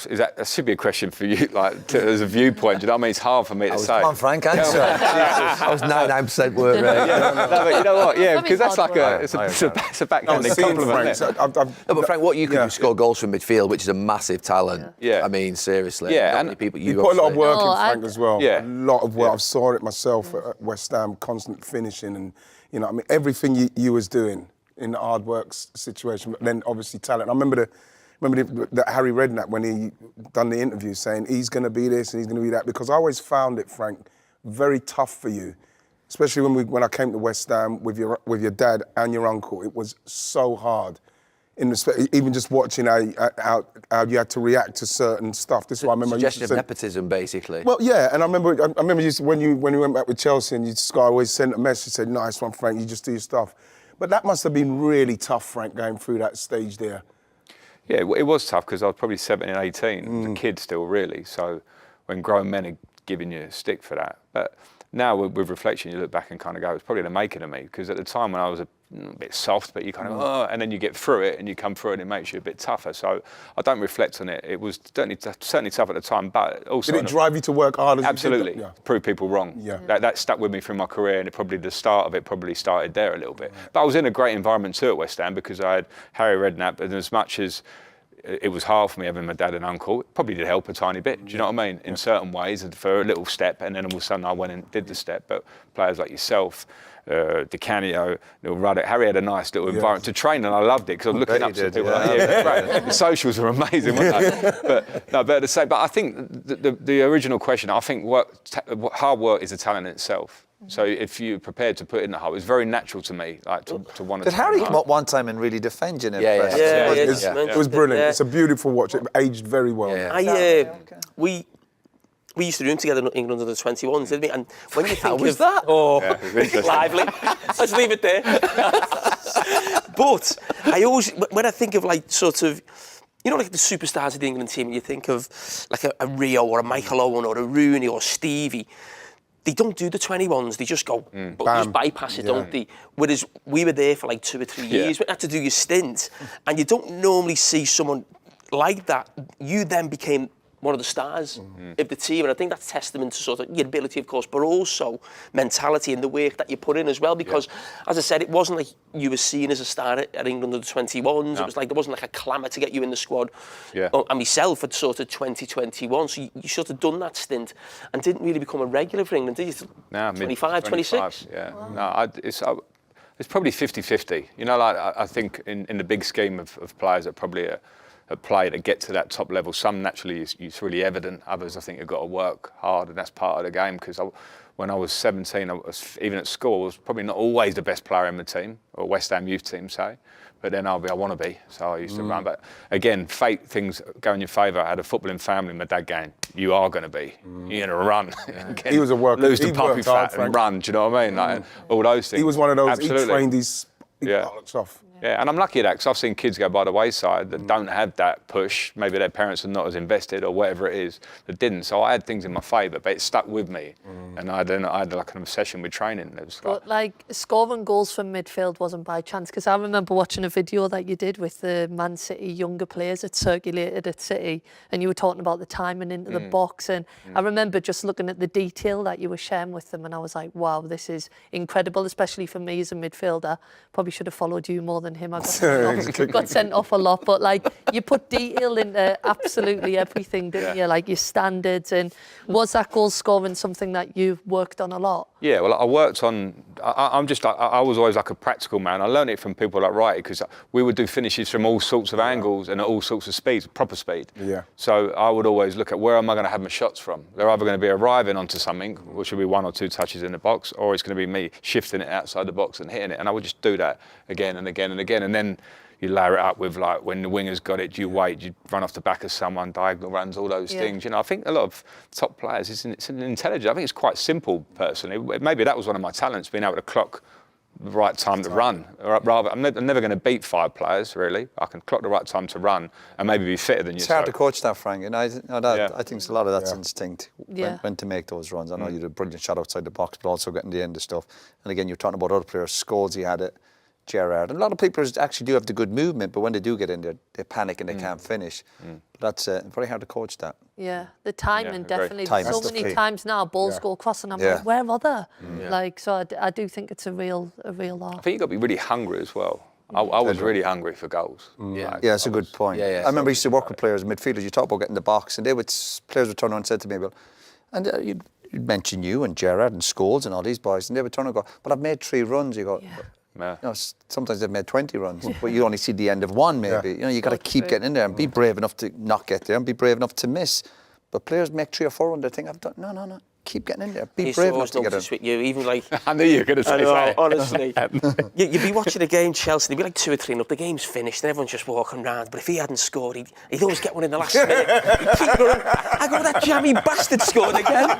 That should be a question for you, like as a viewpoint. Do you know what I mean? It's hard for me to say. Come on, Frank, answer. I was 99% work rate. No, but you know what? Yeah, because that's like it's a backhanded Seeing compliment. Frank, Isn't it? No, but Frank, what you can do, score goals from midfield, which is a massive talent. Yeah. I mean, seriously. Yeah, Not and many people you put a lot of work in Frank as well. Yeah. A lot of work. I saw it myself at West Ham, constant finishing, and I mean, everything you was doing in the hard work situation. But then obviously talent. I remember that Harry Redknapp, when he done the interview, saying he's going to be this and he's going to be that, because I always found it, Frank, very tough for you, especially when I came to West Ham with your dad and your uncle. It was so hard. In respect, even just watching how you had to react to certain stuff. This is what I remember. Suggestion of nepotism, basically. Well, yeah, and I remember when you went back with Chelsea and Sky always sent a message, said, "Nice one, Frank. You just do your stuff." But that must have been really tough, Frank, going through that stage there. Yeah, it was tough because I was probably 17, 18, I was a kid still, really. So when grown men are giving you a stick for that. But now with reflection, you look back and kind of go, it's probably the making of me. Because at the time when I was a bit soft, but you kind of, and then you get through it and you come through it and it makes you a bit tougher. So I don't reflect on it. It was certainly tough at the time, but also... Did it drive you to work harder? Absolutely. Yeah. Prove people wrong. Yeah. That stuck with me through my career, and the start of it probably started there a little bit. But I was in a great environment too at West Ham, because I had Harry Redknapp, and as much as it was hard for me having my dad and uncle, it probably did help a tiny bit, do you know what I mean? In certain ways, and for a little step, and then all of a sudden I went and did the step. But players like yourself, Di Canio, Neil Ruddock, Harry had a nice little environment to train, and I loved it because I was looking up to people. Right. The socials were amazing, weren't they? But I think the original question, I think hard work is a talent in itself. So if you're prepared to put in the hard, it's very natural to me, like to want to. Did Harry come up one time and really defend you? It was brilliant. It's a beautiful watch. It aged very well. We used to do them together in England under the 21s, didn't we? And when you think was that? Lively. Let's leave it there. But I always, when I think of like sort of, like the superstars of the England team, you think of like a Rio or a Michael Owen or a Rooney or Stevie. They don't do the 21s, they just go, just bypass it, don't they? Whereas we were there for like 2 or 3 years, we had to do your stint, and you don't normally see someone like that. You then became one of the stars of the team, and I think that's testament to sort of your ability, of course, but also mentality and the work that you put in as well, because, as I said, it wasn't like you were seen as a star at England under the 21s, no. It was like there wasn't like a clamour to get you in the squad. And myself at sort of 2021, so you sort of done that stint and didn't really become a regular for England, did you? No, 25, 26? Yeah. Wow. No, it's probably 50-50. Like I think in the big scheme of players that probably play to get to that top level. Some naturally it's really evident. Others I think you've got to work hard, and that's part of the game. Because when I was 17, even at school, I was probably not always the best player in the team, or West Ham youth team, say. But then I want to be, so I used to run. But again, fate things go in your favour. I had a footballing family. My dad going, "You are going to be. You're going to run." He was a worker. Lose the puppy fat and run. Do you know what I mean? Like all those things. He was one of those. Absolutely. He trained his bollocks off. Yeah, and I'm lucky at that, because I've seen kids go by the wayside that don't have that push. Maybe their parents are not as invested or whatever it is that didn't. So I had things in my favour, but it stuck with me. And I had like an obsession with training. It was but like scoring goals from midfield wasn't by chance, because I remember watching a video that you did with the Man City younger players that circulated at City, and you were talking about the timing into the box, and I remember just looking at the detail that you were sharing with them, and I was like, wow, this is incredible, especially for me as a midfielder. Probably should have followed you more than him. I got sent off a lot, but like you put detail into absolutely everything, didn't you? Like your standards. And was that goal scoring something that you've worked on a lot? Yeah, well, I worked on. I was always like a practical man. I learned it from people like Wrighty because we would do finishes from all sorts of angles and at all sorts of speeds, proper speed. Yeah. So I would always look at where am I going to have my shots from. They're either going to be arriving onto something, which will be 1 or 2 touches in the box, or it's going to be me shifting it outside the box and hitting it. And I would just do that again and again and again, and then you layer it up with like when the winger's got it, do you wait, do you run off the back of someone, diagonal runs, all those things. You know, I think a lot of top players, it's an intelligence. I think it's quite simple personally. Maybe that was one of my talents, being able to clock the right time to run. Or rather, I'm never going to beat 5 players really. I can clock the right time to run and maybe be fitter than you. It's hard to coach that, Frank. And I think a lot of that's instinct Yeah. when to make those runs. I know you did a brilliant shot outside the box, but also getting the end of stuff. And again, you're talking about other players. Scholes, he had it. Gerrard. And a lot of people actually do have the good movement, but when they do get in there, they panic and they can't finish. But that's very hard to coach that. Yeah, the timing great. definitely. Time. So That's the many key. times now balls go across and I'm like, where are they? Like, so I do think it's a real I art. think you've got to be really hungry as well. I was really hungry for goals. Yeah. Yeah, it's a good point. Yeah, I remember I used to work with players, midfielders. You talk about getting the box, and players would turn around and say to me, "Well," and you'd mention you and Gerrard and Scholes and all these boys, and they would turn and go, "But I've made 3 runs." You go. Yeah. You know, sometimes they've made 20 runs, but you only see the end of 1 maybe. You know, you got to keep getting in there and be brave enough to not get there and be brave enough to miss. But players make 3 or 4 runs, they think, I've done, no, keep getting in there. Be brave enough to get in. With you, even like, I knew you were going to say I know, that. honestly. You'd be watching a game, Chelsea, they'd be like 2 or 3 up, the game's finished and everyone's just walking around. But if he hadn't scored, he'd always get one in the last minute. He'd keep running. I go, that jammy bastard scored again.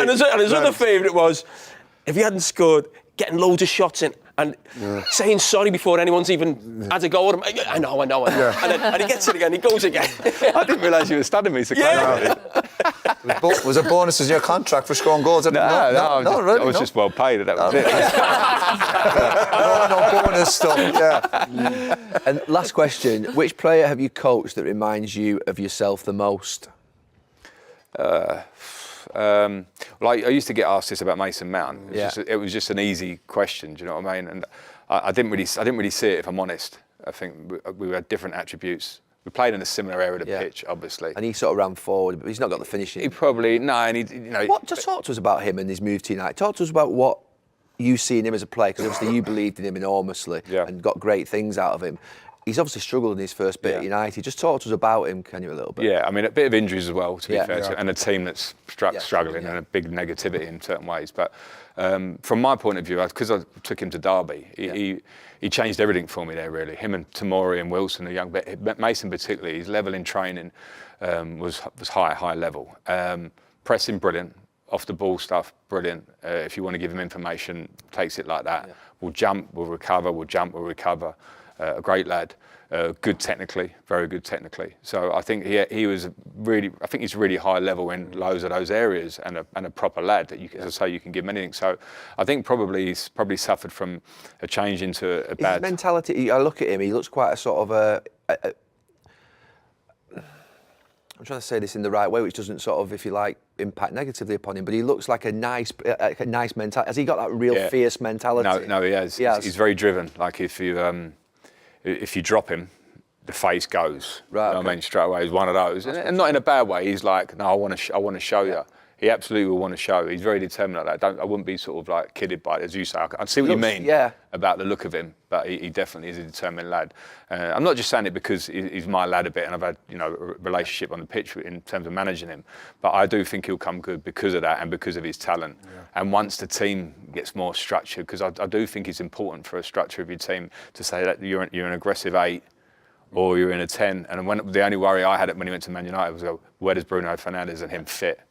And his other favourite was, if he hadn't scored, getting loads of shots in and saying sorry before anyone's even had a go at him. I know. And he gets it again, he goes again. I didn't realise you were studying me so closely. Was it bonuses in your contract for scoring goals? No, really, I was just well paid. That was it. no bonus stuff. Yeah. And last question, which player have you coached that reminds you of yourself the most? Well, I used to get asked this about Mason Mount. It was just an easy question. Do you know what I mean? And I didn't really see it, if I'm honest. I think we had different attributes. We played in a similar area of the pitch, obviously. And he sort of ran forward, but he's not got the finishing. He probably and What? Just talk to us about him and his move to United. Talk to us about what you see in him as a player, because obviously you believed in him enormously and got great things out of him. He's obviously struggled in his first bit at United. Just talk to us about him, can you, a little bit? Yeah, I mean, a bit of injuries as well, to be fair, and a team that's struggling and a big negativity in certain ways. But from my point of view, because I took him to Derby, he changed everything for me there, really. Him and Tomori and Wilson, the young Mason particularly, his level in training was high level. Pressing, brilliant. Off the ball stuff, brilliant. If you want to give him information, takes it like that. We'll jump, we'll recover, we'll jump, we'll recover. A great lad, good technically, very good technically. So I think he was really, I think he's really high level in loads of those areas, and a proper lad that you can, as I say, you can give him anything. So I think he's probably suffered from a change into a bad His mentality. I look at him. He looks quite a sort of I'm trying to say this in the right way, which doesn't sort of, if you like, impact negatively upon him. But he looks like a nice mentality. Has he got that real fierce mentality? No, he has. He's very driven. Like if you drop him, the face goes. Right. You know what I mean? Straight away, he's one of those, and not in a bad way. He's like, no, I want to show you. He absolutely will want to show. He's very determined like that. I wouldn't be sort of like kidded by it, as you say. I see what you mean about the look of him, but he definitely is a determined lad. I'm not just saying it because he's my lad a bit, and I've had a relationship on the pitch in terms of managing him. But I do think he'll come good because of that and because of his talent. And once the team gets more structured, because I do think it's important for a structure of your team to say that you're an aggressive 8. Or you're in a 10, and the only worry I had when he went to Man United was, where does Bruno Fernandes and him fit?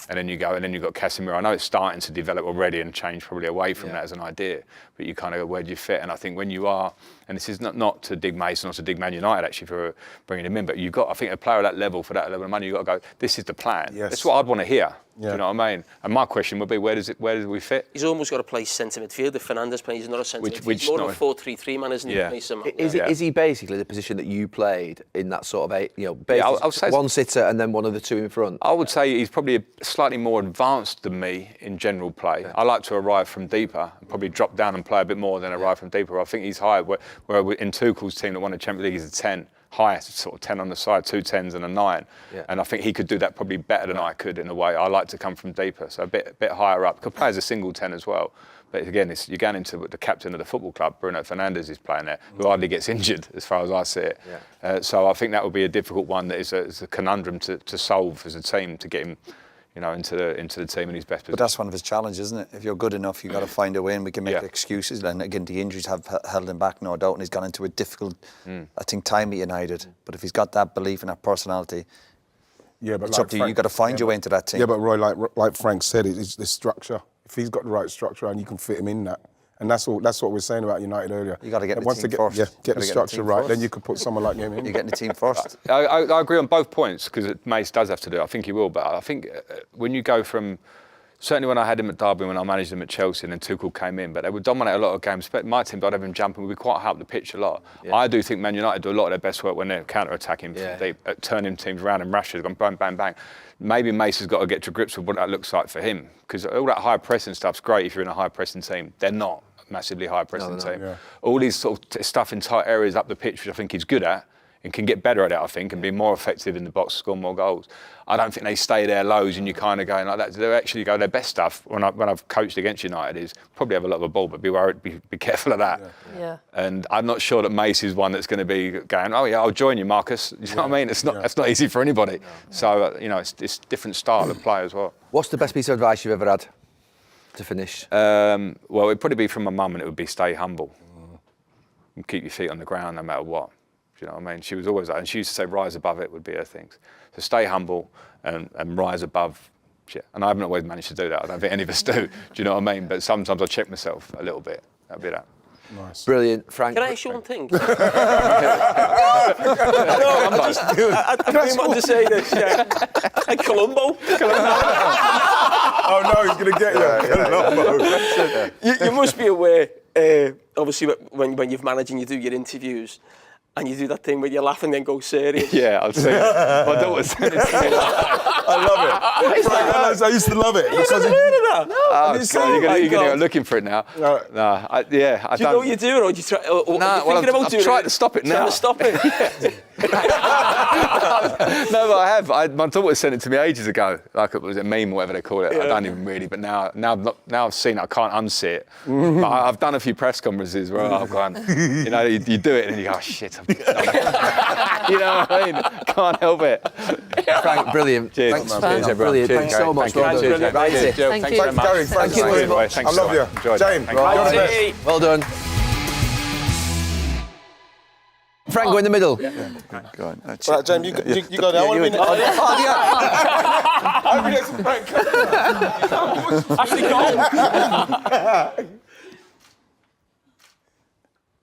And then you've got Casemiro. I know it's starting to develop already and change probably away from that as an idea, but you kind of go, where do you fit? And I think when you are, and this is not to dig Mason or to dig Man United actually for bringing him in, but you've got, I think, a player at that level for that level of money, you've got to go, this is the plan. Yes. That's what I'd want to hear. Do you know what I mean? And my question would be, where does we fit? He's almost got to play centre midfield. If Fernandes plays, he's not a centre midfield. He's more of a 4-3-3 man, isn't he? Is he basically the position that you played in that sort of I'll say one sitter and then one of the 2 in front? I would say he's probably slightly more advanced than me in general play. I like to arrive from deeper and probably drop down and play a bit more than arrive from deeper. I think he's higher. Where in Tuchel's team that won the Champions League, he's a 10. high, sort of 10 on the side, 2 10s and a 9. Yeah. And I think he could do that probably better than I could in a way. I like to come from deeper, so a bit higher up. Could play as a single 10 as well. But again, you're going into the captain of the football club, Bruno Fernandes, is playing there, who hardly gets injured as far as I see it. Yeah. So I think that would be a difficult one. That is a conundrum to solve as a team to get him, into the team in his best position. But that's one of his challenges, isn't it? If you're good enough, you've got to find a way, and we can make Yeah. excuses. And again, the injuries have held him back, no doubt, and he's gone into a difficult, I think, time at United. But if he's got that belief and that personality, Yeah, but it's up to you. You've got to find your way into that team. Yeah, but Roy, like Frank said, it's the structure. If he's got the right structure and you can fit him in that, and that's what we're saying about United earlier. You got to get And the once team they first. get Gotta the get structure team right, first. then you could put someone like him in. You're getting the team first. I agree on both points because Mace does have to do it. I think he will, but I think when you go from certainly when I had him at Derby, when I managed him at Chelsea, and then Tuchel came in, but they would dominate a lot of games. My team, I'd have him jumping. We'd be quite high up the pitch a lot. Yeah. I do think Man United do a lot of their best work when they're counter-attacking. Yeah. They turning teams around, and Rashford's gone bang, bang, bang. Maybe Mace has got to get to grips with what that looks like for him, because all that high pressing stuff's great if you're in a high pressing team. They're not a massively high pressing they're not. team. Yeah. All these sort of stuff in tight areas up the pitch, which I think he's good at, and can get better at it, I think, and be more effective in the box, score more goals. I don't think they stay there lows and you kind of going like that. They actually go their best stuff when I've coached against United is probably have a lot of a ball, but be worried, be careful of that. Yeah. And I'm not sure that Mace is one that's going to be going, oh yeah, I'll join you, Marcus. You know what I mean? It's not. That's not easy for anybody. So it's different style of play as well. What's the best piece of advice you've ever had to finish? Well, it'd probably be from my mum, and it would be stay humble and keep your feet on the ground no matter what. Do you know what I mean? She was always like, and she used to say rise above it would be her things. So stay humble and rise above shit. And I haven't always managed to do that. I don't think any of us do. Do you know what I mean? But sometimes I check myself a little bit. That'd be that. Nice. Brilliant, Frank. Can I ask you one thing? I really wanted to say this. Like Columbo. Oh no, he's gonna get you. You must be aware, obviously, when you're managing, you do your interviews, and you do that thing where you laugh and then go serious. Yeah, I'll say it. My daughter said it to me. I love it. I used to love it. You never heard of that? Oh, It's God, so- you're my going to God. go looking for it now. No. No, I Do you know what you're doing, or do you try? Or No, are you well, thinking about I've doing tried it? to stop it Trying now. to stop it. No, but I have. My daughter sent it to me ages ago, like it was a meme or whatever they call it. I don't even really, but now I've seen it, I can't unsee it. But I've done a few press conferences where I've gone, you do it and you go, oh shit, I've done it. You know what I mean? Can't help it. Frank, brilliant. Cheers. Thanks, Cheers, Frank. everyone. Brilliant. Cheers, Thanks so Gary. much. Thank Well you. done. Cheers, Right, Cheers, it. Joe. Thank Thanks you. very much. Gary, thank you. Thank you. I Thanks love so you. much. Enjoyed it. James, Thank you. you're the best. Hey. Well done. Frank, go in the middle. Go on. Right, James, you go there. I want to be next. I'll be next to Frank. Actually, go.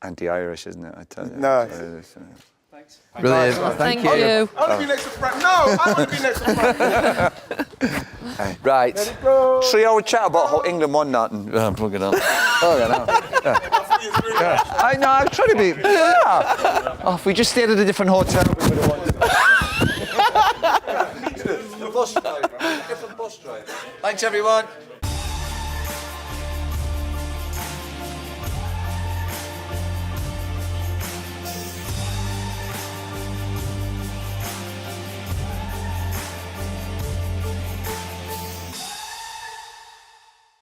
Anti-Irish, isn't it? I tell you. No. Brilliant. Thank you. I want to be next to Frank. No, I want to be next to Frank. Right. 3-hour chat about how England won nothing. Plug it up. Oh, yeah, no. I know, I'm trying to be. Yeah. Oh, if we just stayed at a different hotel, we would have won. Different bus driver. Thanks, everyone.